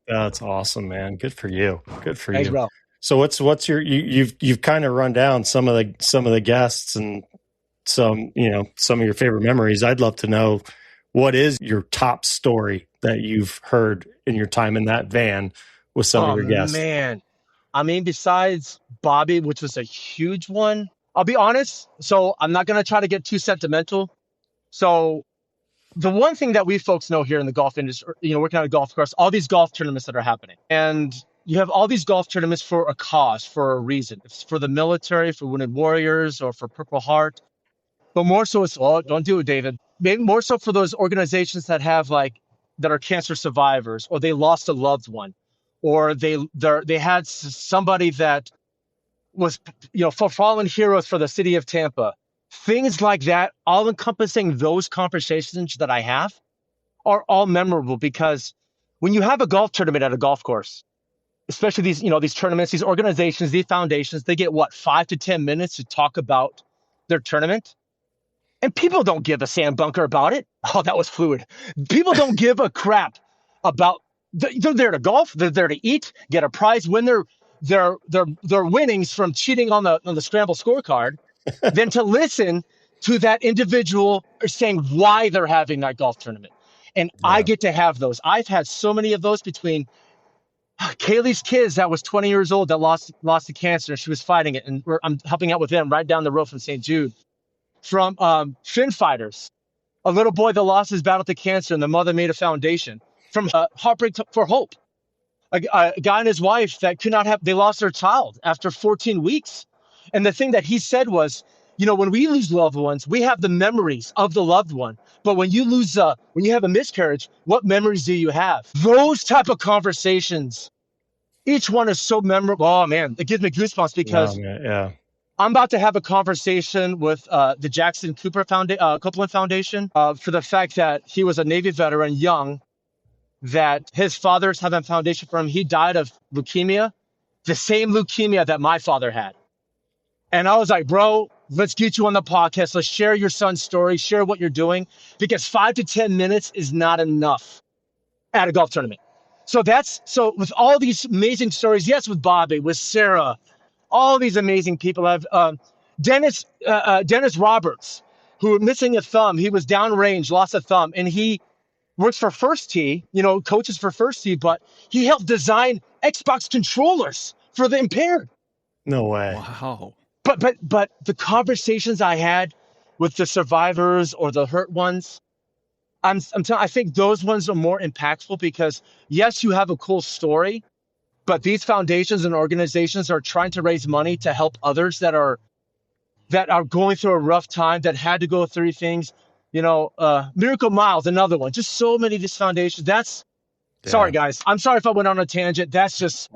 That's awesome, man. Good for you. Good for Thanks, you. Bro. So what's your, you've kind of run down some of the guests and some of your favorite memories. I'd love to know, what is your top story that you've heard in your time in that van with some of your guests? Man. I mean, besides Bobby, which was a huge one, I'll be honest. So I'm not going to try to get too sentimental. So the one thing that we folks know here in the golf industry, working on a golf course, all these golf tournaments that are happening, and you have all these golf tournaments for a cause, for a reason. It's for the military, for Wounded Warriors, or for Purple Heart. But more so, don't do it, David. Maybe more so for those organizations that have that are cancer survivors, or they lost a loved one, or they had somebody that was, for fallen heroes for the city of Tampa. Things like that, all encompassing those conversations that I have are all memorable, because when you have a golf tournament at a golf course, especially these tournaments, these organizations, these foundations, they get 5 to 10 minutes to talk about their tournament. And people don't give a sand bunker about it. Oh, that was fluid. People don't give a crap about. They're there to golf. They're there to eat, get a prize, win their winnings from cheating on the scramble scorecard, than to listen to that individual saying why they're having that golf tournament. And I get to have those. I've had so many of those between Kaylee's kids that was 20 years old that lost to cancer. She was fighting it, and I'm helping out with them right down the road from St. Jude. From Fin Fighters, a little boy that lost his battle to cancer, and the mother made a foundation. From Heartbreak for Hope, a guy and his wife that could not have, they lost their child after 14 weeks. And the thing that he said was, when we lose loved ones, we have the memories of the loved one. But when you lose, when you have a miscarriage, what memories do you have? Those type of conversations, each one is so memorable. Oh man, it gives me goosebumps, because I'm about to have a conversation with the Jackson Copeland Foundation for the fact that he was a Navy veteran, young, that his father's having a foundation for him. He died of leukemia, the same leukemia that my father had. And I was like, bro, let's get you on the podcast. Let's share your son's story, share what you're doing, because 5 to 10 minutes is not enough at a golf tournament. So with all these amazing stories, yes, with Bobby, with Sarah, all these amazing people. Have Dennis Roberts, who was missing a thumb. He was downrange, lost a thumb, and he works for First Tee, coaches for First Tee, but he helped design Xbox controllers for the impaired. No way. Wow. But the conversations I had with the survivors or the hurt ones, I think those ones are more impactful, because yes, you have a cool story, but these foundations and organizations are trying to raise money to help others that are going through a rough time, that had to go through things. Miracle Miles, another one. Just so many of these foundations. Sorry, guys. I'm sorry if I went on a tangent. That's just,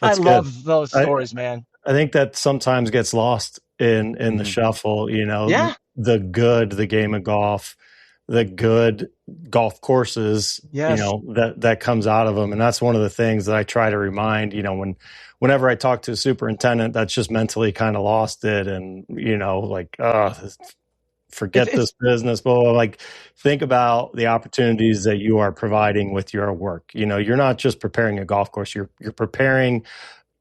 I love those stories, man. I think that sometimes gets lost in the shuffle, Yeah. the game of golf, the good golf courses, Yes. that comes out of them. And that's one of the things that I try to remind, whenever I talk to a superintendent that's just mentally kind of lost it and, forget this business, but like, think about the opportunities that you are providing with your work. You're not just preparing a golf course, you're preparing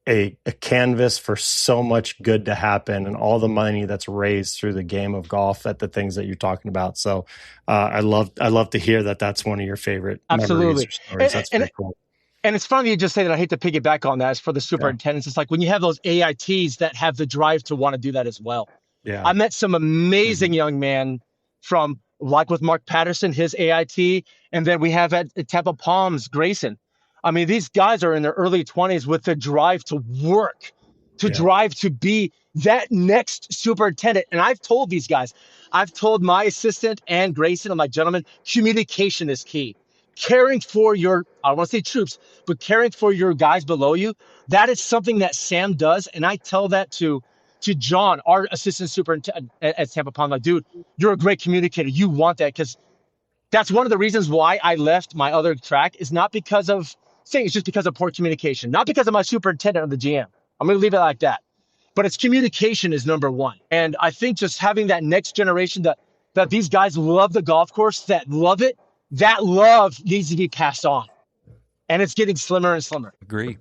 a canvas for so much good to happen and all the money that's raised through the game of golf at the things that you're talking about. So I love to hear that that's one of your favorite memories or stories. That's pretty cool. And it's funny you just say that. I hate to piggyback on that. As for the superintendents, It's like when you have those AITs that have the drive to want to do that as well. Yeah. I met some amazing young man from, like with Mark Patterson, his AIT, and then we have at Tampa Palms, Grayson. I mean, these guys are in their early 20s with the drive to work, drive to be that next superintendent. And I've told these guys, I've told my assistant and Grayson, I'm like, gentlemen, communication is key. Caring for your, I don't want to say troops, but caring for your guys below you, that is something that Sam does. And I tell that to John, our assistant superintendent at Tampa Palms, like, dude, you're a great communicator. You want that, because that's one of the reasons why I left my other track, is not because of saying it's just because of poor communication, not because of my superintendent or the GM. I'm going to leave it like that. But it's communication is number one. And I think just having that next generation that these guys love the golf course, that love it, that love needs to be passed on. And it's getting slimmer and slimmer. Agree.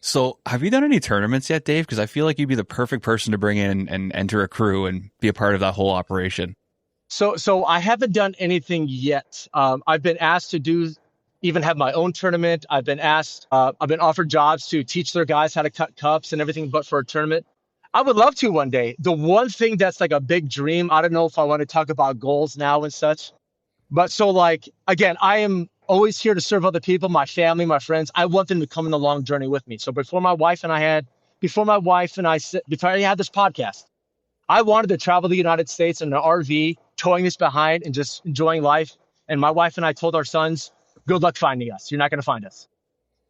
So have you done any tournaments yet, Dave? Because I feel like you'd be the perfect person to bring in and enter a crew and be a part of that whole operation. So I haven't done anything yet. I've been asked to even have my own tournament. I've been offered jobs to teach their guys how to cut cups and everything, but for a tournament. I would love to one day. The one thing that's like a big dream, I don't know if I want to talk about goals now and such, but so like, again, I am always here to serve other people, my family, my friends. I want them to come on the long journey with me. So before I had this podcast, I wanted to travel the United States in an RV, towing this behind and just enjoying life. And my wife and I told our sons, good luck finding us. You're not going to find us.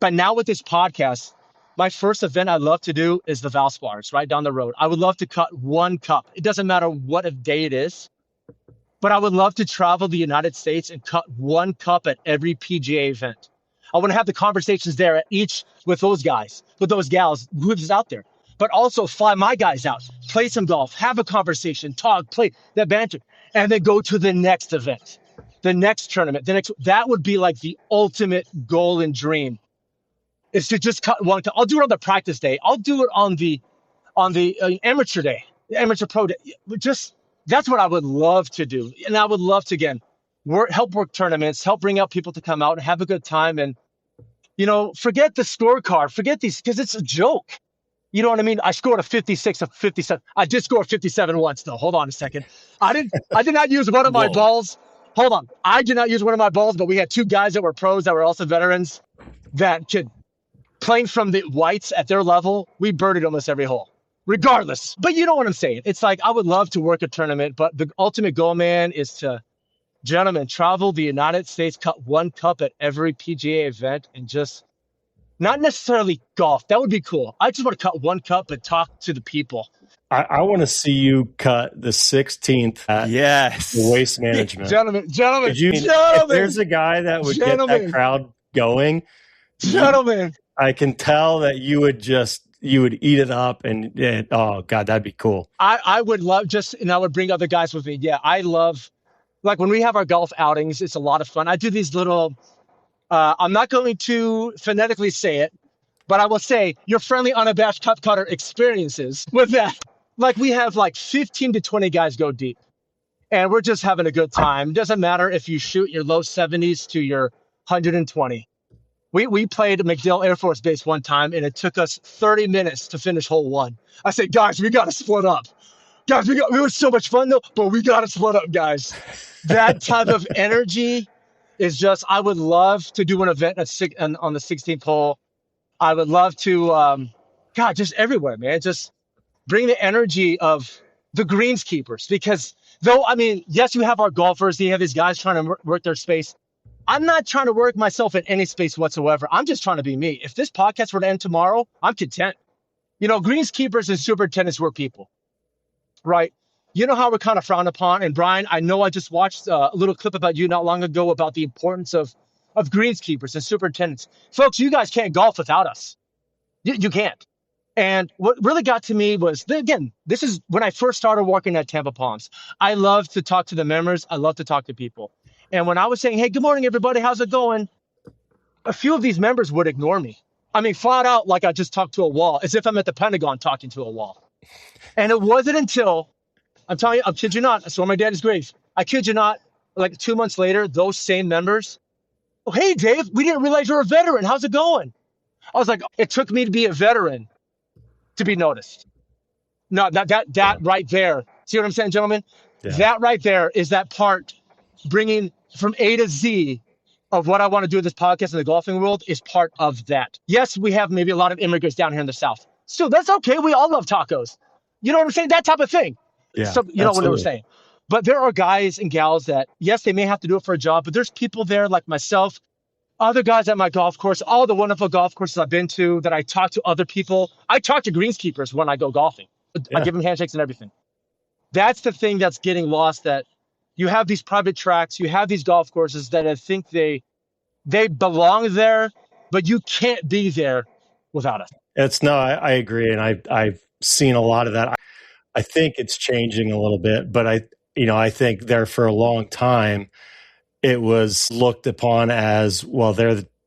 But now with this podcast, my first event I'd love to do is the Valspars right down the road. I would love to cut one cup. It doesn't matter what day it is, but I would love to travel the United States and cut one cup at every PGA event. I want to have the conversations there at each with those guys, with those gals, who's out there, but also fly my guys out, play some golf, have a conversation, talk, play that banter, and then go to the next event, the next tournament, that would be like the ultimate goal and dream, is to just cut one cup. I'll do it on the practice day. I'll do it on the amateur day, the amateur pro day. That's what I would love to do. And I would love to, again, help work tournaments, help bring out people to come out and have a good time. And, forget the scorecard, forget these, because it's a joke. You know what I mean? I scored a 56, a 57. I did score a 57 once, though. Hold on a second. I did not use one of my balls. Hold on. I did not use one of my balls, but we had two guys that were pros that were also veterans that could, playing from the whites at their level, we birdied almost every hole, regardless. But you know what I'm saying? It's like, I would love to work a tournament, but the ultimate goal, man, is to, gentlemen, travel the United States, cut one cup at every PGA event, and just not necessarily golf. That would be cool. I just want to cut one cup and talk to the people. I want to see you cut the 16th at Waste Management. Gentlemen. If there's a guy that would get that crowd going, gentlemen, I can tell that you would eat it up, and oh God, that'd be cool. I would love and I would bring other guys with me. Yeah, I love, like when we have our golf outings, it's a lot of fun. I do these little, I'm not going to phonetically say it, but I will say your friendly unabashed cup cutter experiences with that. Like we have like 15 to 20 guys go deep, and we're just having a good time. It doesn't matter if you shoot your low 70s to your 120. We played MacDill Air Force Base one time, and it took us 30 minutes to finish hole one. I said, guys, we got to split up. Guys, it was so much fun, though, but we got to split up, guys. That type of energy is just, I would love to do an event on the 16th hole. I would love to, just everywhere, man. Just bring the energy of the greenskeepers, because though, I mean, yes, you have our golfers, you have these guys trying to work their space. I'm not trying to work myself in any space whatsoever. I'm just trying to be me. If this podcast were to end tomorrow, I'm content. Greenskeepers and superintendents were people, right? you know how we're kind of frowned upon. And Brian, I know I just watched a little clip about you not long ago about the importance of greenskeepers and superintendents. Folks, you guys can't golf without us. You can't. And what really got to me was, again, this is when I first started working at Tampa Palms. I love to talk to the members. I love to talk to people. And when I was saying, hey, good morning, everybody, how's it going? A few of these members would ignore me. I mean, flat out, like I just talked to a wall, as if I'm at the Pentagon talking to a wall. And it wasn't until, I'm telling you, I kid you not, I saw my dad's grave. I kid you not, like 2 months later, those same members, oh, hey, Dave, we didn't realize you're a veteran. How's it going? I was like, it took me to be a veteran to be noticed. No, that right there. See what I'm saying, gentlemen? Yeah. That right there is that part bringing from A to Z of what I want to do in this podcast in the golfing world is part of that. Yes, we have maybe a lot of immigrants down here in the South. Still, that's okay. We all love tacos. You know what I'm saying? That type of thing. Yeah, so, you know what I'm saying? But there are guys and gals that, yes, they may have to do it for a job, but there's people there like myself, other guys at my golf course, all the wonderful golf courses I've been to that I talk to other people. I talk to greenskeepers when I go golfing. Yeah. I give them handshakes and everything. That's the thing that's getting lost, that you have these private tracks, you have these golf courses that I think they belong there, but you can't be there without us. I agree. And I've seen a lot of that. I think it's changing a little bit, but I think there for a long time, it was looked upon as, well,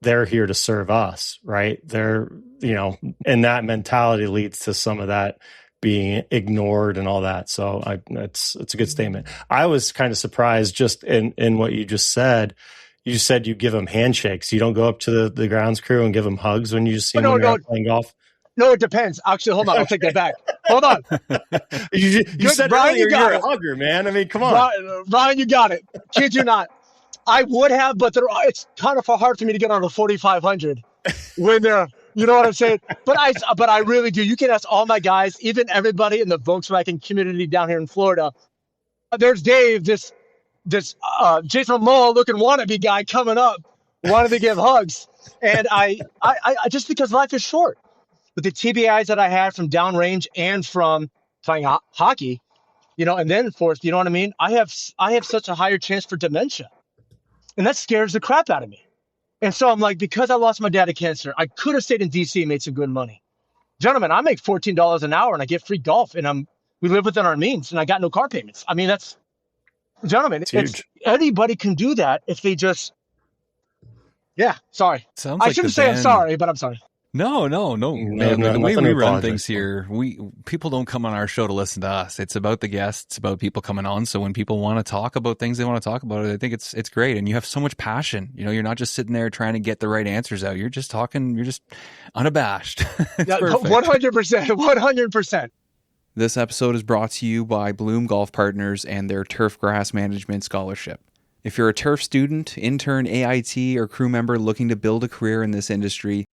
they're here to serve us, right? And that mentality leads to some of that being ignored and all that. So it's a good statement. I was kind of surprised just in what you just said. You said you give them handshakes. You don't go up to the grounds crew and give them hugs when you just see them when you're playing golf? No, it depends. Actually, hold on. I'll take that back. Hold on. you said Brian, earlier you're a hugger, man. I mean, come on. Brian, you got it. Kid you not. I would have, but it's kind of hard for me to get on a 4,500 when they're, you know what I'm saying? But I really do. You can ask all my guys, even everybody in the Volkswagen community down here in Florida. There's Dave, this Jason Momoa looking wannabe guy coming up, wanted to give hugs. And I just because life is short. But the TBIs that I had from downrange and from playing hockey, and then forth, you know what I mean? I have such a higher chance for dementia. And that scares the crap out of me. And so I'm like, because I lost my dad to cancer, I could have stayed in DC and made some good money. Gentlemen, I make $14 an hour and I get free golf and we live within our means and I got no car payments. I mean, gentlemen, anybody can do that if they just, sorry. I shouldn't say I'm sorry, but I'm sorry. No, man. The way we run things here, people don't come on our show to listen to us. It's about the guests, it's about people coming on. So when people want to talk about things they want to talk about, I think it's great. And you have so much passion. You're not just sitting there trying to get the right answers out. You're just talking. You're just unabashed. 100%. 100%. This episode is brought to you by Bloom Golf Partners and their Turf Grass Management Scholarship. If you're a turf student, intern, AIT, or crew member looking to build a career in this industry,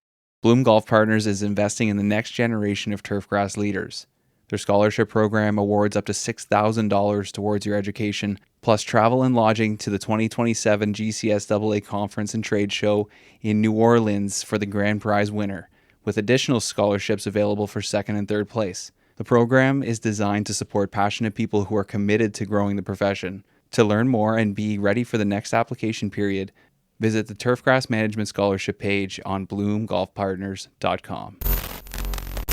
Bloom Golf Partners is investing in the next generation of turfgrass leaders. Their scholarship program awards up to $6,000 towards your education, plus travel and lodging to the 2027 GCSAA Conference and Trade Show in New Orleans for the grand prize winner, with additional scholarships available for second and third place. The program is designed to support passionate people who are committed to growing the profession. To learn more and be ready for the next application period, visit the Turfgrass Management Scholarship page on bloomgolfpartners.com.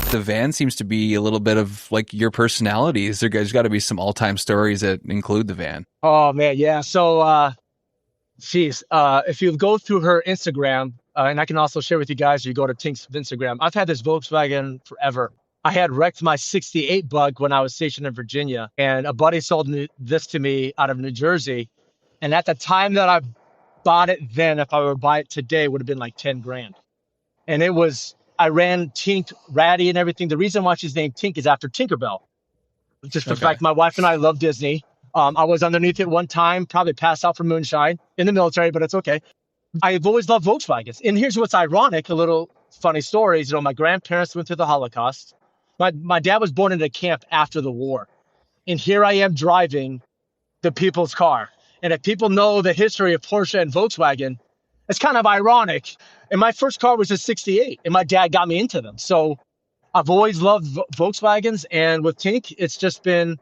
The van seems to be a little bit of like your personality. There's got to be some all-time stories that include the van. Oh, man, yeah. So, if you go through her Instagram, and I can also share with you guys, you go to Tink's Instagram, I've had this Volkswagen forever. I had wrecked my 68 Bug when I was stationed in Virginia, and a buddy sold this to me out of New Jersey. And at the time that I bought it then, if I were to buy it today, it would have been like 10 grand. And I ran Tink Ratty and everything. The reason why she's named Tink is after Tinkerbell. Just for the fact my wife and I love Disney. I was underneath it one time, probably passed out from moonshine in the military, but it's okay. I've always loved Volkswagens. And here's what's ironic, a little funny story is, my grandparents went through the Holocaust. My dad was born in a camp after the war. And here I am driving the people's car. And if people know the history of Porsche and Volkswagen, it's kind of ironic. And my first car was a 68, and my dad got me into them. So I've always loved Volkswagens. And with Tink, it's just been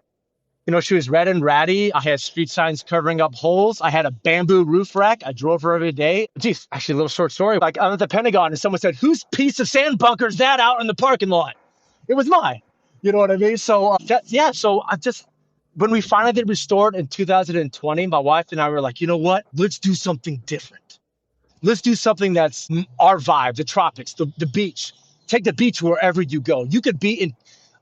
She was red and ratty. I had street signs covering up holes. I had a bamboo roof rack. I drove her every day. Geez, actually, a little short story. Like, I'm at the Pentagon, and someone said, whose piece of sand bunker is that out in the parking lot? It was mine. You know what I mean? So, when we finally did restored in 2020, my wife and I were like, you know what? Let's do something different. Let's do something that's our vibe, the tropics, the beach. Take the beach wherever you go. You could be in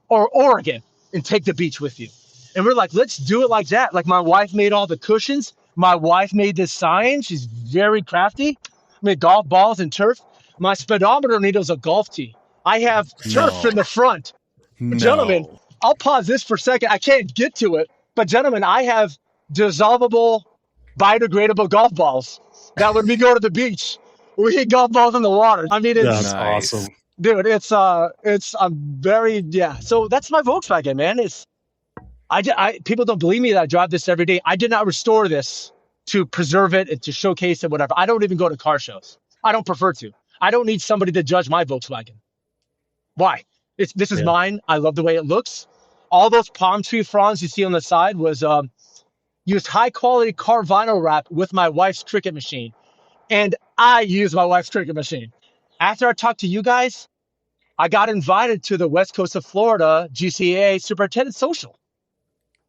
Oregon and take the beach with you. And we're like, let's do it like that. Like, my wife made all the cushions. My wife made this sign. She's very crafty. Made golf balls and turf. My speedometer needle's a golf tee. I have turf in the front. No. Gentlemen, I'll pause this for a second. I can't get to it. But gentlemen, I have dissolvable, biodegradable golf balls that when we go to the beach, we hit golf balls in the water. I mean, it's That's awesome. Dude, So that's my Volkswagen, man. People don't believe me that I drive this every day. I did not restore this to preserve it and to showcase it, whatever. I don't even go to car shows. I don't prefer to. I don't need somebody to judge my Volkswagen. Why? This is mine. I love the way it looks. All those palm tree fronds you see on the side was used high quality car vinyl wrap with my wife's Cricut machine. And I use my wife's Cricut machine. After I talked to you guys, I got invited to the West Coast of Florida GCAA Superintendent Social.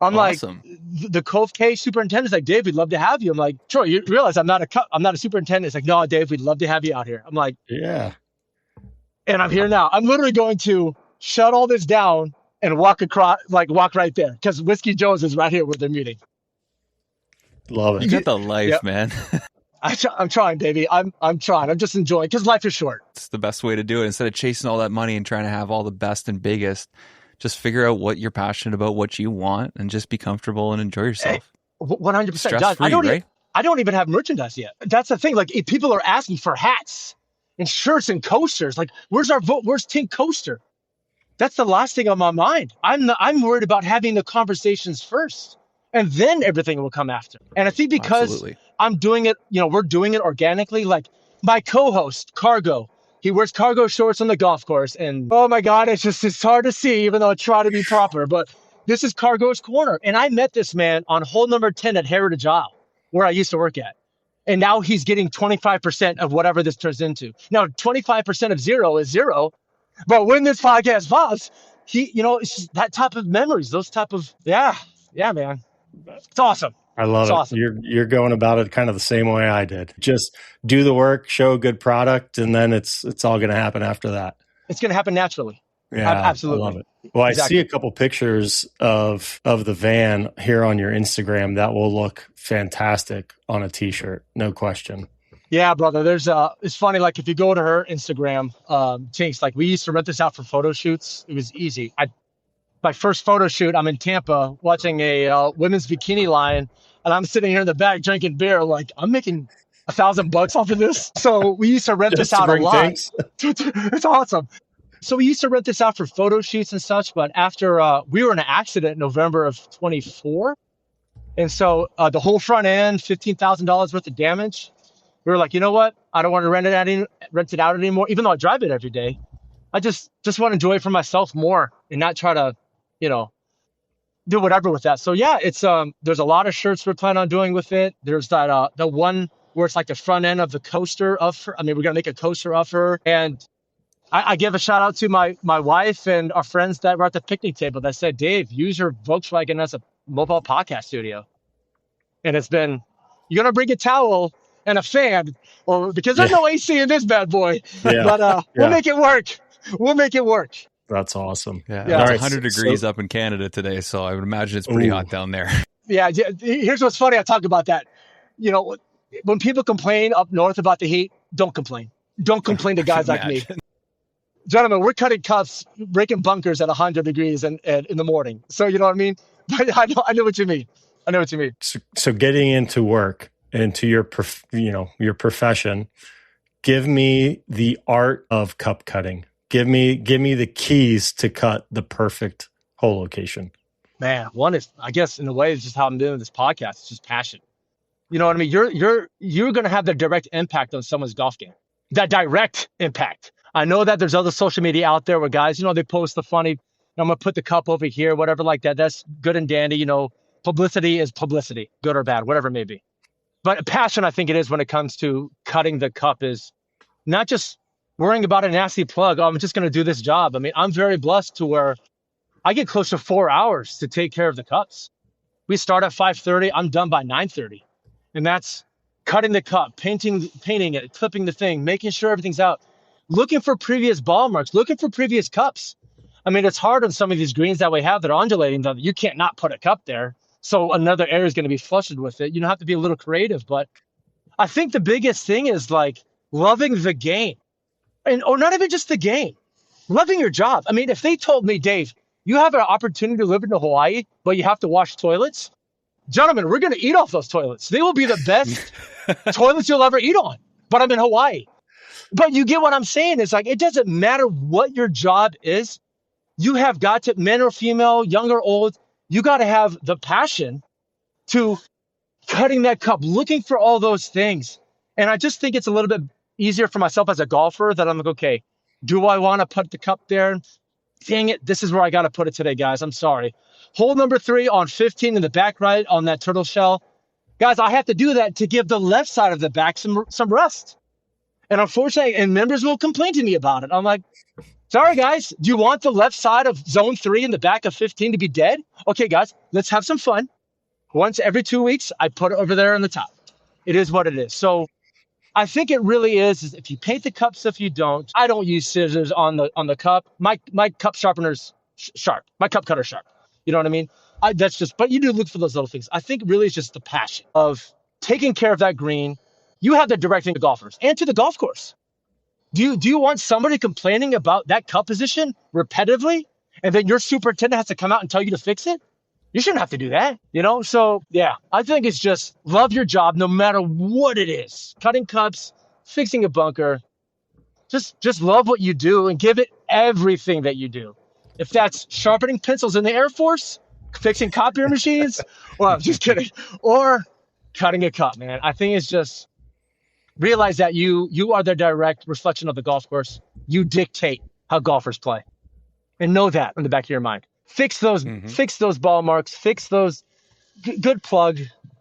I'm awesome. Like, the Cove K superintendent's like, Dave, we'd love to have you. I'm like, Troy, you realize I'm not a superintendent. It's like, no, Dave, we'd love to have you out here. I'm like, yeah. And I'm here now. I'm literally going to shut all this down and walk right there, because Whiskey Joe's is right here where they're meeting. Love it. You got the life, man. I'm trying, Davey. I'm trying. I'm just enjoying, because life is short. It's the best way to do it. Instead of chasing all that money and trying to have all the best and biggest, just figure out what you're passionate about, what you want, and just be comfortable and enjoy yourself. 100%. Stress-free, right? I don't even have merchandise yet. That's the thing. Like, if people are asking for hats and shirts and coasters, like, where's Tink Coaster? That's the last thing on my mind. I'm worried about having the conversations first, and then everything will come after. And I think because Absolutely. I'm doing it, we're doing it organically. Like, my co-host, Cargo, he wears cargo shorts on the golf course, and oh my God, it's hard to see, even though I try to be proper. But this is Cargo's Corner. And I met this man on hole number 10 at Heritage Isle, where I used to work at. And now he's getting 25% of whatever this turns into. Now, 25% of zero is zero. But when this podcast pops, it's just that type of memories, those type of, yeah, man. It's awesome. I love it. Awesome. You're going about it kind of the same way I did. Just do the work, show a good product, and then it's all going to happen after that. It's going to happen naturally. Yeah, absolutely. I love it. Well, Exactly. I see a couple pictures of the van here on your Instagram that will look fantastic on a t-shirt, no question. Yeah, brother. It's funny. Like, if you go to her Instagram, Tinks, like, we used to rent this out for photo shoots. It was easy. My first photo shoot, I'm in Tampa watching a women's bikini line, and I'm sitting here in the back drinking beer. Like, I'm making $1,000 off of this. So we used to rent this out a lot. It's awesome. So we used to rent this out for photo shoots and such. But after we were in an accident in November of 24, and so the whole front end, $15,000 worth of damage. We were like, you know what? I don't want to rent it out anymore. Even though I drive it every day, I just want to enjoy it for myself more and not try to, do whatever with that. So yeah, it's there's a lot of shirts we're planning on doing with it. There's that the one where it's like the front end of the coaster of her. I mean, we're gonna make a coaster of her, and I give a shout out to my wife and our friends that were at the picnic table that said, Dave, use your Volkswagen as a mobile podcast studio. And it's been, you're gonna bring a towel and a fan, because there's no AC in this bad boy. Yeah. But we'll make it work. We'll make it work. That's awesome. Yeah. It's 100 degrees up in Canada today, so I would imagine it's pretty hot down there. Yeah. Here's what's funny. I talk about that. When people complain up north about the heat, don't complain. Don't complain to guys like me. Gentlemen, we're cutting cups, breaking bunkers at 100 degrees and in the morning. So, you know what I mean? But I know what you mean. I know what you mean. So getting into work, into your profession, give me the art of cup cutting. Give me the keys to cut the perfect hole location. Man, one is, I guess, in a way, it's just how I'm doing this podcast. It's just passion. You know what I mean? You're going to have the direct impact on someone's golf game. That direct impact. I know that there's other social media out there where guys, they post the funny I'm going to put the cup over here, whatever like that. That's good and dandy. You know, publicity is publicity, good or bad, whatever it may be. But passion, I think it is when it comes to cutting the cup, is not just worrying about a nasty plug. Oh, I'm just going to do this job. I mean, I'm very blessed to where I get close to 4 hours to take care of the cups. We start at 5:30. I'm done by 9:30. And that's cutting the cup, painting it, clipping the thing, making sure everything's out, looking for previous ball marks, looking for previous cups. I mean, it's hard on some of these greens that we have that are undulating, that you can't not put a cup there. So another area is going to be flushed with it. You have to be a little creative. But I think the biggest thing is like loving the game, or not even just the game, loving your job. I mean, if they told me, Dave, you have an opportunity to live in Hawaii, but you have to wash toilets, gentlemen, we're going to eat off those toilets. They will be the best toilets you'll ever eat on. But I'm in Hawaii. But you get what I'm saying. It's like, it doesn't matter what your job is. You have got to, men or female, young or old, you got to have the passion to cutting that cup, looking for all those things. And I just think it's a little bit easier for myself as a golfer that I'm like, okay, do I want to put the cup there? Dang it, this is where I got to put it today, guys. I'm sorry. Hole number 3 on 15 in the back right on that turtle shell. Guys, I have to do that to give the left side of the back some rest. And unfortunately, and members will complain to me about it. I'm like, sorry, guys, do you want the left side of zone 3 in the back of 15 to be dead? Okay, guys, let's have some fun. Once every 2 weeks, I put it over there on the top. It is what it is. So I think it really is if you paint the cups, if you don't. I don't use scissors on the cup. My cup sharpener's sharp. My cup cutter's sharp. You know what I mean? But you do look for those little things. I think really it's just the passion of taking care of that green. You have the directing to golfers and to the golf course. Do you want somebody complaining about that cup position repetitively, and then your superintendent has to come out and tell you to fix it? You shouldn't have to do that, you know? So yeah, I think it's just love your job no matter what it is. Cutting cups, fixing a bunker. Just love what you do and give it everything that you do. If that's sharpening pencils in the Air Force, fixing copier machines, well, I'm just kidding, or cutting a cup, man. I think it's just realize that you are the direct reflection of the golf course. You dictate how golfers play, and know that in the back of your mind. Fix those ball marks, fix those good plug,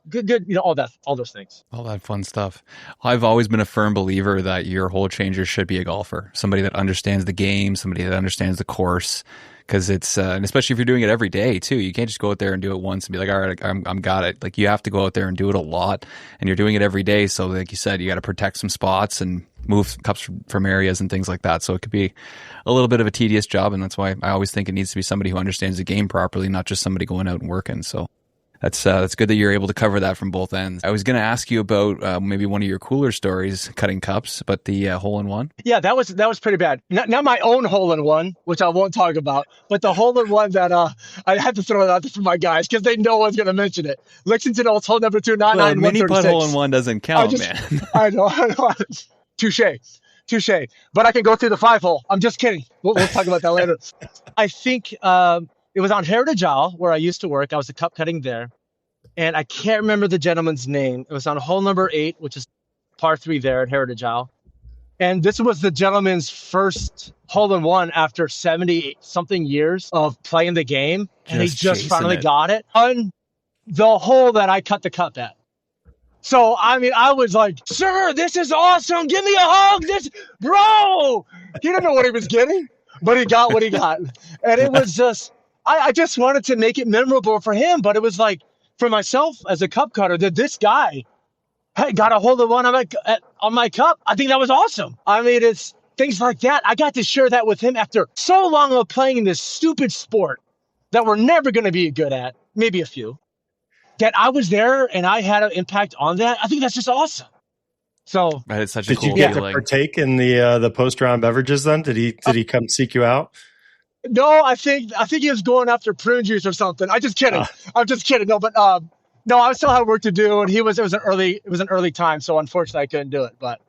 good, you know, all those things. All that fun stuff. I've always been a firm believer that your hole changer should be a golfer, somebody that understands the game, somebody that understands the course. Because it's, and especially if you're doing it every day too, you can't just go out there and do it once and be like, all right, I'm got it. Like you have to go out there and do it a lot, and you're doing it every day. So like you said, you got to protect some spots and move cups from areas and things like that. So it could be a little bit of a tedious job. And that's why I always think it needs to be somebody who understands the game properly, not just somebody going out and working. So that's good that you're able to cover that from both ends. I was going to ask you about maybe one of your cooler stories cutting cups, but the hole-in-one. Yeah, that was pretty bad. Not my own hole-in-one, which I won't talk about, but the hole-in-one that I had to throw it out there for my guys because they know I was going to mention it. Lexington Olds hole number 299. Well, mini putt hole-in-one doesn't count, man. I know. Touche. But I can go through the 5-hole. I'm just kidding. We'll talk about that later. I think it was on Heritage Isle where I used to work. I was a cup cutting there. And I can't remember the gentleman's name. It was on hole number 8, which is par 3 there at Heritage Isle. And this was the gentleman's first hole-in-one after 70-something years of playing the game. And he just finally got it on the hole that I cut the cup at. So, I mean, I was like, sir, this is awesome. Give me a hug. Bro. He didn't know what he was getting, but he got what he got. And it was just, I just wanted to make it memorable for him. But it was like, for myself as a cup cutter, that this guy got a hole-in-one on my cup. I think that was awesome. I mean, it's things like that. I got to share that with him after so long of playing in this stupid sport that we're never going to be good at, maybe a few, that I was there and I had an impact on that. I think that's just awesome. So it's such a did cool you get feeling. to partake in the post-round beverages then? Did he come seek you out? No, I think he was going after prune juice or something. I'm just kidding. I'm just kidding. No, but no, I still had work to do, and it was an early time, so unfortunately I couldn't do it. But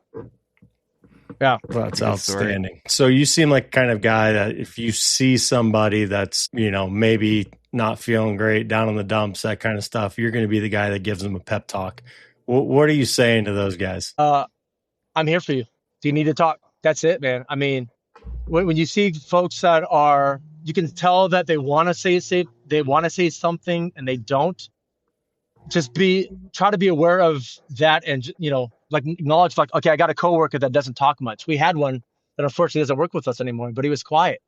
yeah, well, that's outstanding. So you seem like the kind of guy that if you see somebody that's, you know, maybe not feeling great, down in the dumps, that kind of stuff, you're going to be the guy that gives them a pep talk. What are you saying to those guys? I'm here for you. Do you need to talk? That's it, man. I mean, when you see folks that are you can tell that they want to say something and they don't. Just try to be aware of that, and like acknowledge, like, okay, I got a coworker that doesn't talk much. We had one that unfortunately doesn't work with us anymore, but he was quiet.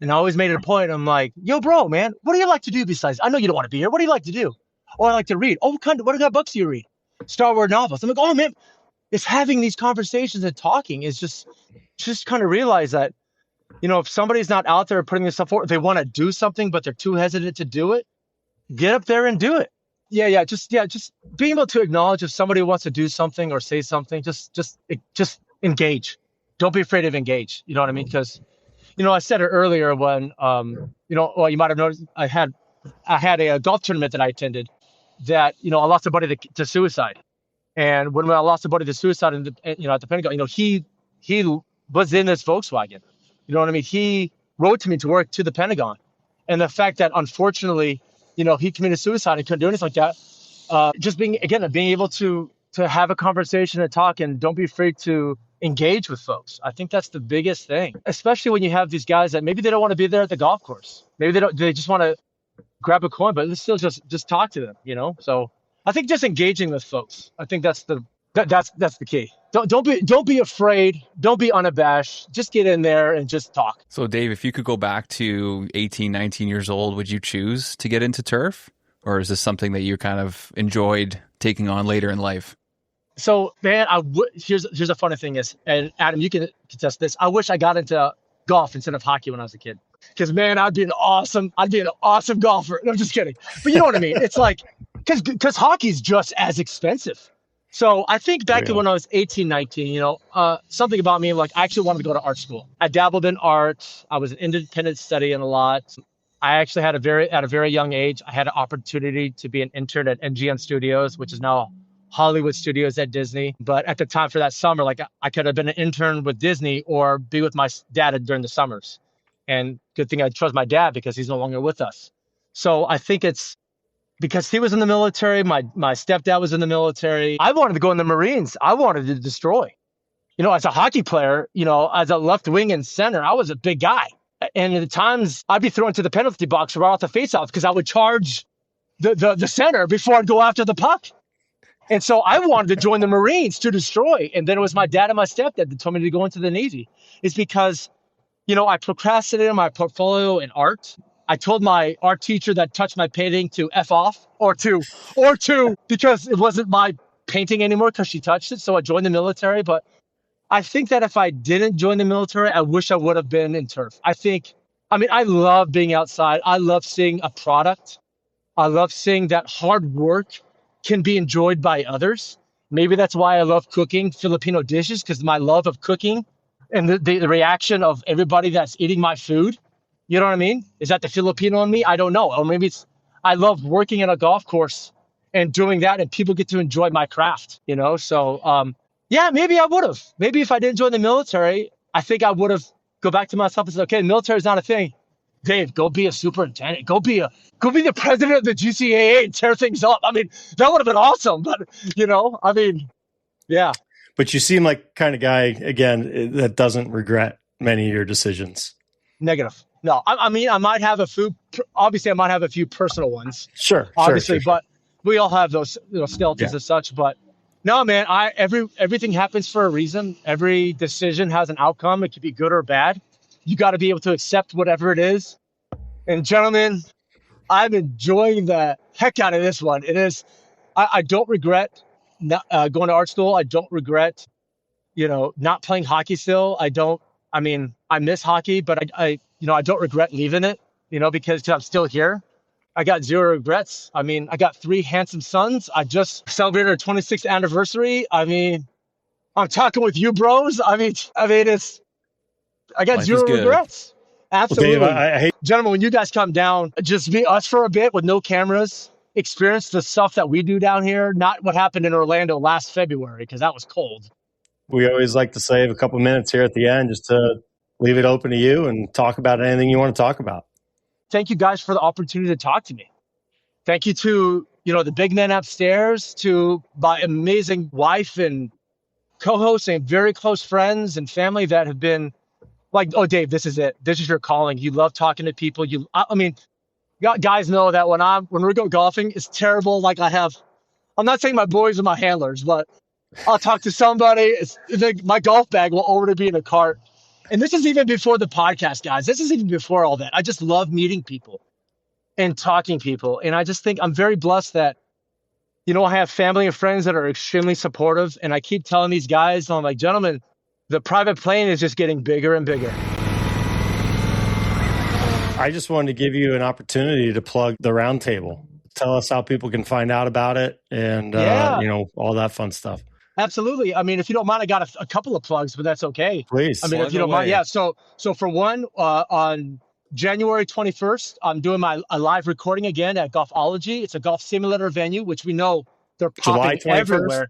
And I always made it a point. I'm like, yo, bro, man, what do you like to do besides? I know you don't want to be here. What do you like to do? Oh, I like to read. Oh, what kind of books do you read? Star Wars novels. I'm like, oh man, it's having these conversations and talking is just kind of realize that, if somebody's not out there putting themselves forward, they want to do something, but they're too hesitant to do it. Get up there and do it. Just being able to acknowledge if somebody wants to do something or say something, just engage. Don't be afraid of engage. You know what I mean? Because, I said it earlier when, you might have noticed I had a golf tournament that I attended that, I lost a buddy to suicide. And when I lost a buddy to suicide at the Pentagon, he was in this Volkswagen. You know what I mean? He rode to me to work to the Pentagon. And the fact that unfortunately, he committed suicide and couldn't do anything like that. Just being able to have a conversation and talk, and don't be afraid to engage with folks. I think that's the biggest thing, especially when you have these guys that maybe they don't want to be there at the golf course. Maybe they just want to grab a coin, but let's still just talk to them, So I think just engaging with folks. I think that's the key. Don't be afraid. Don't be unabashed. Just get in there and just talk. So Dave, if you could go back to 18, 19 years old, would you choose to get into turf? Or is this something that you kind of enjoyed taking on later in life? So, man, here's a funny thing is, and Adam, you can contest this. I wish I got into golf instead of hockey when I was a kid. Because, man, I'd be an awesome golfer. No, I'm just kidding. But you know what I mean? It's like, because hockey's just as expensive. So I think back to when I was 18, 19, something about me, like I actually wanted to go to art school. I dabbled in art. I was an independent studying a lot. I actually at a very young age, I had an opportunity to be an intern at MGM Studios, which is now Hollywood Studios at Disney. But at the time for that summer, like I could have been an intern with Disney or be with my dad during the summers. And good thing I trust my dad because he's no longer with us. So I think it's because he was in the military. My stepdad was in the military. I wanted to go in the Marines. I wanted to destroy. As a hockey player, as a left wing and center, I was a big guy. And at the times I'd be thrown to the penalty box right off the faceoff because I would charge the center before I'd go after the puck. And so I wanted to join the Marines to destroy. And then it was my dad and my stepdad that told me to go into the Navy. It's because, I procrastinated my portfolio in art. I told my art teacher that touched my painting to F off or to because it wasn't my painting anymore because she touched it. So I joined the military. But I think that if I didn't join the military, I wish I would have been in turf. I love being outside. I love seeing a product. I love seeing that hard work can be enjoyed by others. Maybe that's why I love cooking Filipino dishes, because my love of cooking and the reaction of everybody that's eating my food. You know what I mean? Is that the Filipino in me? I don't know. Or maybe I love working at a golf course and doing that, and people get to enjoy my craft, So, maybe I would have. Maybe if I didn't join the military, I think I would have go back to myself and said, okay, the military is not a thing. Dave, go be a superintendent. Go be the president of the GCAA and tear things up. That would have been awesome. But, yeah. But you seem like kind of guy, again, that doesn't regret many of your decisions. Negative. No, I might have a few personal ones. Sure. Obviously, but we all have those skeletons and such. But no, man, everything happens for a reason. Every decision has an outcome. It could be good or bad. You got to be able to accept whatever it is. And gentlemen, I'm enjoying the heck out of this one. It is. I don't regret going to art school. I don't regret, not playing hockey still. I miss hockey, but I don't regret leaving it, because I'm still here. I got zero regrets. I got 3 handsome sons. I just celebrated our 26th anniversary. I'm talking with you bros. I got zero regrets. Absolutely. Well, Dave, I hate. Gentlemen, when you guys come down, just be us for a bit with no cameras. Experience the stuff that we do down here, not what happened in Orlando last February, because that was cold. We always like to save a couple minutes here at the end just to leave it open to you and talk about anything you want to talk about. Thank you guys for the opportunity to talk to me. Thank you to, the big men upstairs, to my amazing wife and co-hosts and very close friends and family that have been like, oh, Dave, this is it. This is your calling. You love talking to people. I mean, guys know that when we go golfing, it's terrible. Like I'm not saying my boys are my handlers, but I'll talk to somebody. My golf bag will already be in a cart. And this is even before the podcast, guys. This is even before all that. I just love meeting people and talking people. And I just think I'm very blessed that, I have family and friends that are extremely supportive. And I keep telling these guys, I'm like, gentlemen, the private plane is just getting bigger and bigger. I just wanted to give you an opportunity to plug the roundtable. Tell us how people can find out about it and, all that fun stuff. Absolutely. I mean, if you don't mind, I got a couple of plugs, but that's okay. Please. I mean, if you don't mind. Yeah. So for one, on January 21st, I'm doing a live recording again at Golfology. It's a golf simulator venue, which we know they're popping everywhere.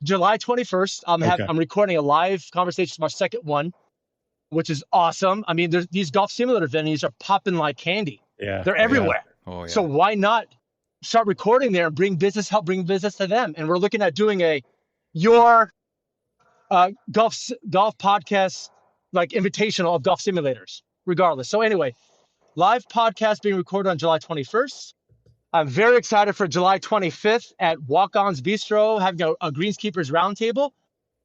July 21st, I'm recording a live conversation, my second one, which is awesome. I mean, these golf simulator venues are popping like candy. Yeah. They're everywhere. Yeah. Oh, yeah. So why not start recording there and help bring business to them? And we're looking at doing your golf podcast, like invitational of golf simulators, regardless. So anyway, live podcast being recorded on July 21st. I'm very excited for July 25th at Walk-On's Bistro, having a Greenskeepers Roundtable.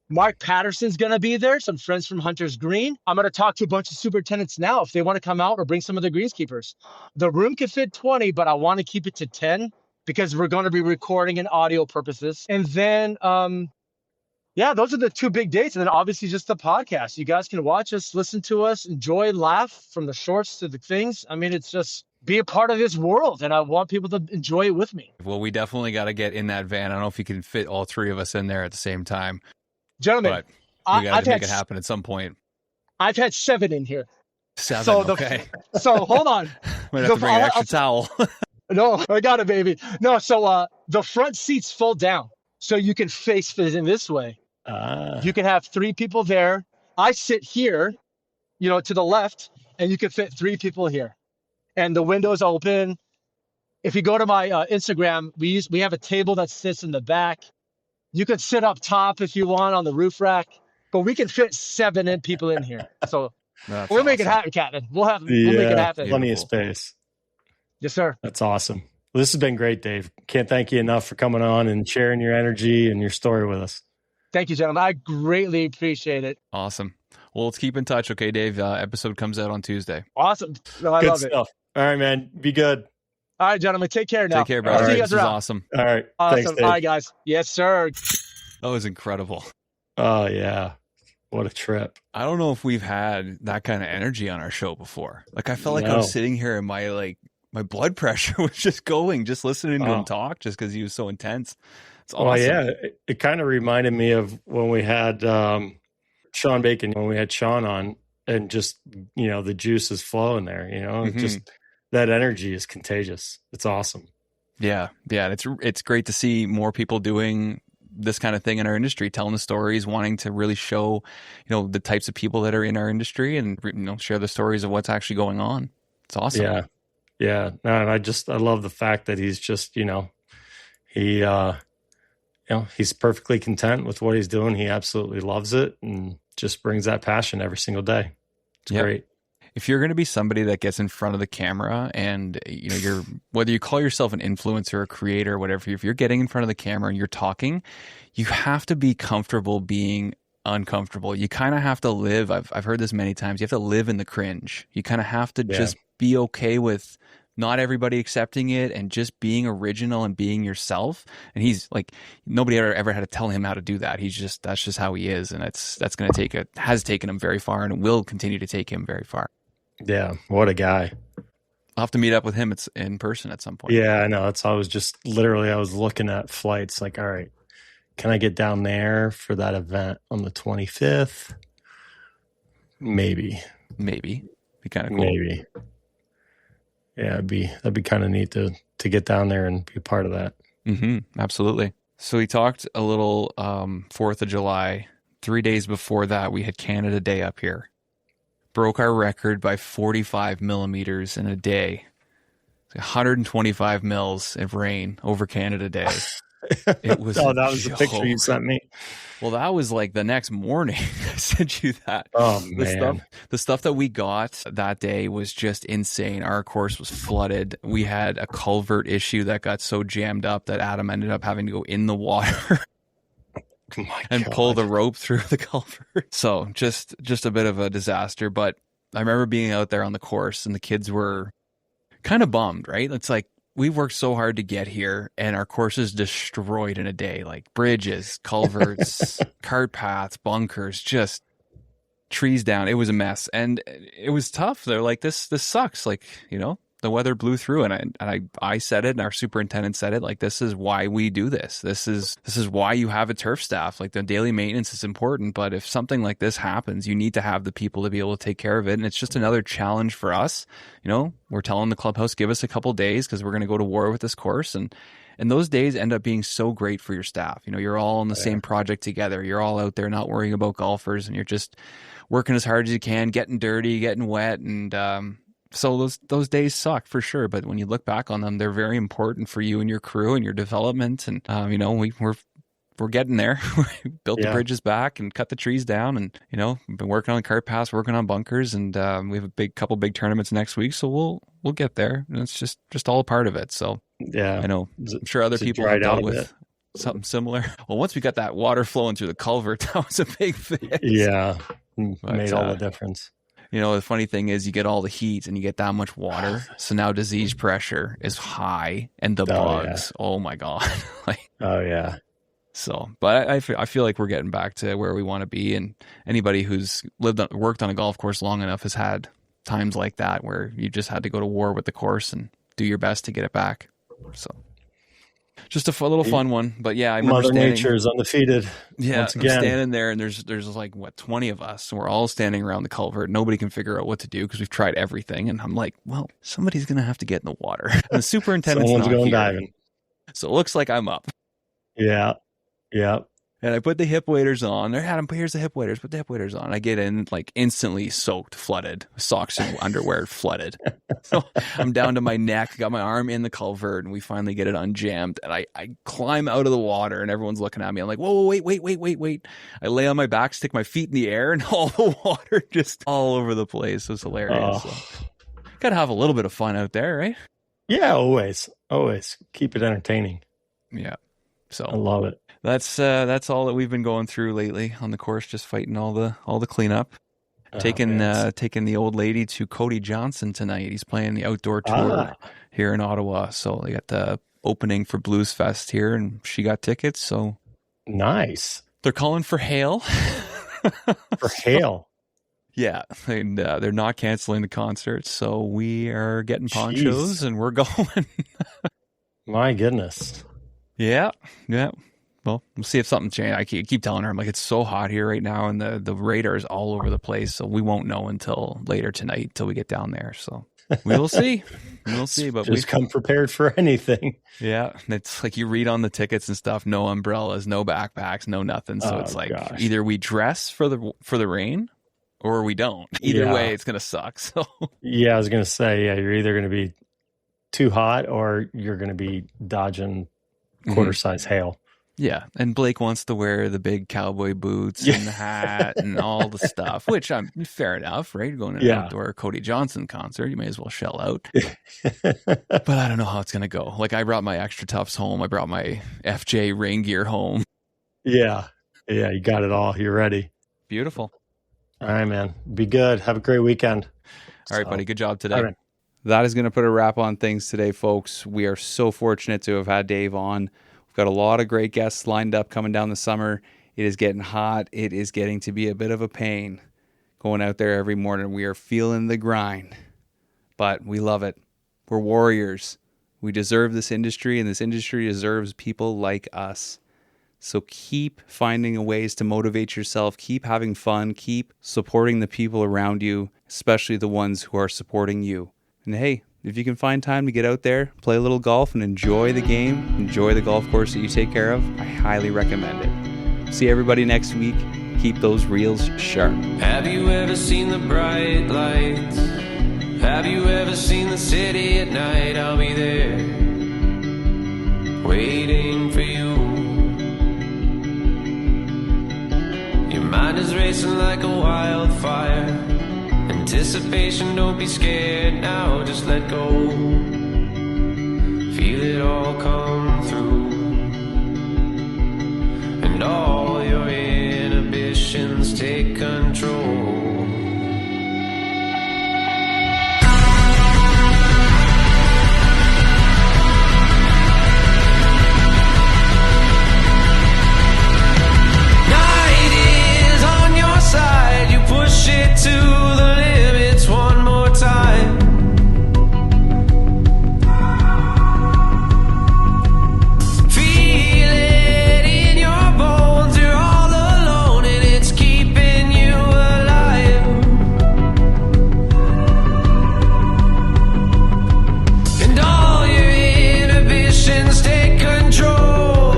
Mark Patterson's going to be there, some friends from Hunter's Green. I'm going to talk to a bunch of superintendents now if they want to come out or bring some of the greenskeepers. The room can fit 20, but I want to keep it to 10 because we're going to be recording in audio purposes. And then, those are the two big dates. And then obviously just the podcast. You guys can watch us, listen to us, enjoy, laugh from the shorts to the things. I mean, it's just be a part of this world. And I want people to enjoy it with me. Well, we definitely got to get in that van. I don't know if you can fit all three of us in there at the same time. Gentlemen, but we got to make it happen at some point. I've had 7 in here. 7, okay. So hold on. Might have to bring an extra towel. No, I got it, baby. No, so the front seat's full down. So you can face in this way. You can have 3 people there. I sit here, to the left, and you can fit 3 people here. And the window's open. If you go to my Instagram, we have a table that sits in the back. You could sit up top if you want on the roof rack, but we can fit 7 people in here. So we'll make it happen, Captain. We'll make it happen. Plenty of space. Yes, sir. That's awesome. Well, this has been great, Dave. Can't thank you enough for coming on and sharing your energy and your story with us. Thank you, gentlemen. I greatly appreciate it. Awesome. Well, let's keep in touch, okay, Dave? Episode comes out on Tuesday. Awesome. No, I love it. All right, man. Be good. All right, gentlemen. Take care now. Take care, brother. See you guys around. Awesome. All right. Awesome. Thanks, Dave. All right, guys. Yes, sir. That was incredible. Oh, yeah. What a trip. I don't know if we've had that kind of energy on our show before. Like, I felt like I was sitting here and my blood pressure was just going, just listening to him talk, just because he was so intense. It's awesome. Well, yeah. It kind of reminded me of when we had Sean Bacon, when we had Sean on, and just, the juice is flowing there, just that energy is contagious. It's awesome. Yeah. Yeah. It's great to see more people doing this kind of thing in our industry, telling the stories, wanting to really show, the types of people that are in our industry and, share the stories of what's actually going on. It's awesome. Yeah. Yeah. No, and I love the fact that he's just, he's perfectly content with what he's doing. He absolutely loves it and just brings that passion every single day. It's great. If you're going to be somebody that gets in front of the camera and, you're, whether you call yourself an influencer, a creator, or whatever, if you're getting in front of the camera and you're talking, you have to be comfortable being uncomfortable. You kind of have to live. I've heard this many times. You have to live in the cringe. You kind of have to just be okay with not everybody accepting it and just being original and being yourself. And he's like, nobody ever had to tell him how to do that. That's just how he is. And that's going to has taken him very far and will continue to take him very far. Yeah. What a guy. I'll have to meet up with him in person at some point. Yeah, I know. I was looking at flights like, all right, can I get down there for that event on the 25th? Maybe. Be kind of cool. Maybe. Yeah, that'd be kind of neat to get down there and be part of that. Mm-hmm, absolutely. So we talked a little 4th of July. 3 days before that, we had Canada Day up here. Broke our record by 45 millimeters in a day. 125 mils of rain over Canada Day. It was that was the picture you sent me. Well, that was like the next morning. I sent you that. Oh, man. The stuff that we got that day was just insane. Our course was flooded. We had a culvert issue that got so jammed up that Adam ended up having to go in the water and pull the rope through the culvert. So just a bit of a disaster. But I remember being out there on the course and the kids were kind of bummed, right? It's like, we worked so hard to get here and our course is destroyed in a day, like bridges, culverts, cart paths, bunkers, just trees down. It was a mess and it was tough. They're like, this sucks. Like, you know, the weather blew through and I said it and our superintendent said it, like, this is why we do this. This is why you have a turf staff. Like, the daily maintenance is important, but if something like this happens, you need to have the people to be able to take care of it. And it's just another challenge for us. You know, we're telling the clubhouse, give us a couple days because we're going to go to war with this course. And those days end up being so great for your staff. You know, you're all on the same project together. You're all out there not worrying about golfers and you're just working as hard as you can, getting dirty, getting wet. And, so those days suck for sure, but when you look back on them, they're very important for you and your crew and your development. And you know, we're getting there. We built the bridges back and cut the trees down, and you know, we've been working on the cart paths, working on bunkers, and we have a couple big tournaments next week. So we'll get there, and it's just all a part of it. So yeah, I know. I'm sure other people have dealt with something similar. Well, once we got that water flowing through the culvert, that was a big thing. Yeah, made all the difference. You know, the funny thing is you get all the heat and you get that much water. So now disease pressure is high and the bugs, oh my God. Like, oh yeah. So, but I feel like we're getting back to where we want to be. And anybody who's worked on a golf course long enough has had times like that where you just had to go to war with the course and do your best to get it back. So just a little fun one, but yeah, I remember Mother Nature is undefeated. Yeah, once again. I'm standing there, and there's like 20 of us, and we're all standing around the culvert. Nobody can figure out what to do because we've tried everything, and I'm like, well, somebody's gonna have to get in the water. And the superintendent's Someone's not going here, diving. so it looks like I'm up. Yeah. And I put the hip waders on. Adam, here's the hip waders. Put the hip waders on. I get in, like, instantly soaked, flooded. Socks and underwear flooded. So I'm down to my neck, got my arm in the culvert, and we finally get it unjammed. And I climb out of the water, and everyone's looking at me. I'm like, whoa, wait. I lay on my back, stick my feet in the air, and all the water just all over the place. It was hilarious. So, got to have a little bit of fun out there, right? Yeah, always. Keep it entertaining. Yeah. So I love it. That's all that we've been going through lately on the course, just fighting all the cleanup. Taking the old lady to Cody Johnson tonight. He's playing the outdoor tour here in Ottawa. So they got the opening for Blues Fest here, and she got tickets. So nice. They're calling for hail. For hail. Yeah, and they're not canceling the concert. So we are getting ponchos and we're going. My goodness. Yeah. Well, we'll see if something changes. I keep telling her, I'm like, it's so hot here right now, and the radar is all over the place, so we won't know until later tonight, till we get down there. So we will see. But just come prepared for anything. Yeah, it's like you read on the tickets and stuff. No umbrellas, no backpacks, no nothing. So it's like either we dress for the rain, or we don't. Either way, it's gonna suck. So yeah, I was gonna say, you're either gonna be too hot, or you're gonna be dodging quarter-size hail. Yeah, and Blake wants to wear the big cowboy boots and the hat and all the stuff, which I'm fair enough, right? Going to an outdoor Cody Johnson concert, you may as well shell out. But I don't know how it's going to go. Like, I brought my extra tufts home. I brought my FJ rain gear home. Yeah, you got it all. You're ready. Beautiful. All right, man. Be good. Have a great weekend. All right, buddy. Good job today. Right. That is going to put a wrap on things today, folks. We are so fortunate to have had Dave on. Got a lot of great guests lined up coming down the summer. It is getting hot. It is getting to be a bit of a pain going out there every morning. We are feeling the grind, but we love it. We're warriors. We deserve this industry, and this industry deserves people like us. So keep finding ways to motivate yourself. Keep having fun. Keep supporting the people around you, especially the ones who are supporting you. And hey, if you can find time to get out there, play a little golf, and enjoy the game, enjoy the golf course that you take care of, I highly recommend it. See everybody next week. Keep those reels sharp. Have you ever seen the bright lights? Have you ever seen the city at night? I'll be there, waiting for you racing like a wildfire. Anticipation, don't be scared now, just let go. Feel it all come through. And all your inhibitions take control. Push it to the limits one more time. Feel it in your bones, you're all alone and it's keeping you alive. And all your inhibitions take control.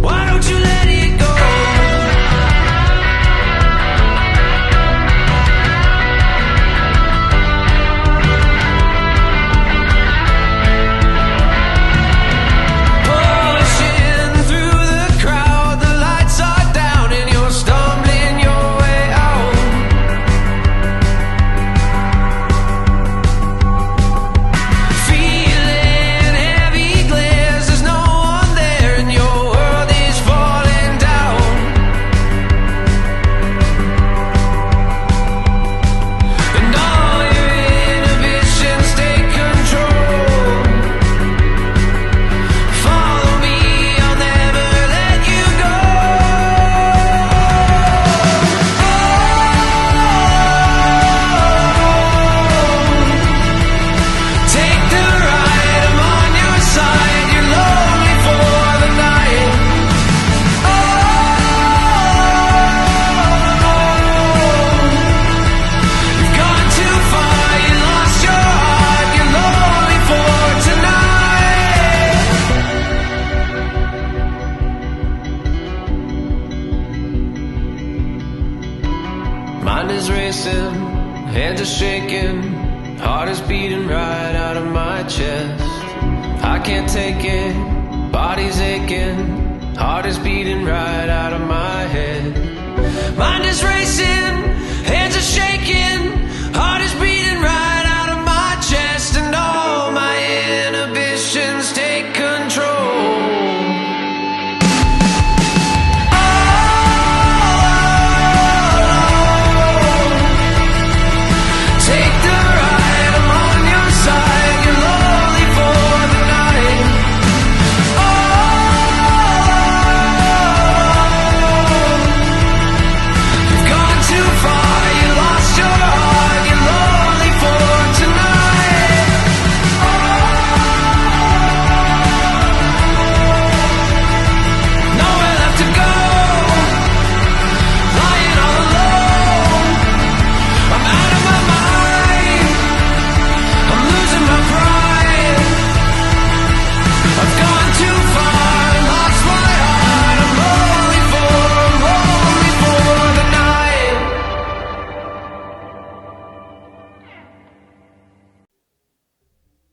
Why don't you let it go? Mind is racing, hands are shaking, heart is beating right out of my chest. I can't take it, body's aching, heart is beating right out of my head. Mind is racing, hands are shaking, heart is beating right out of my chest. And all my inhibitions take control.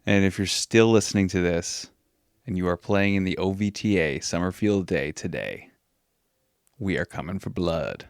And if you're still listening to this and you are playing in the OVTA Summerfield Day today, we are coming for blood.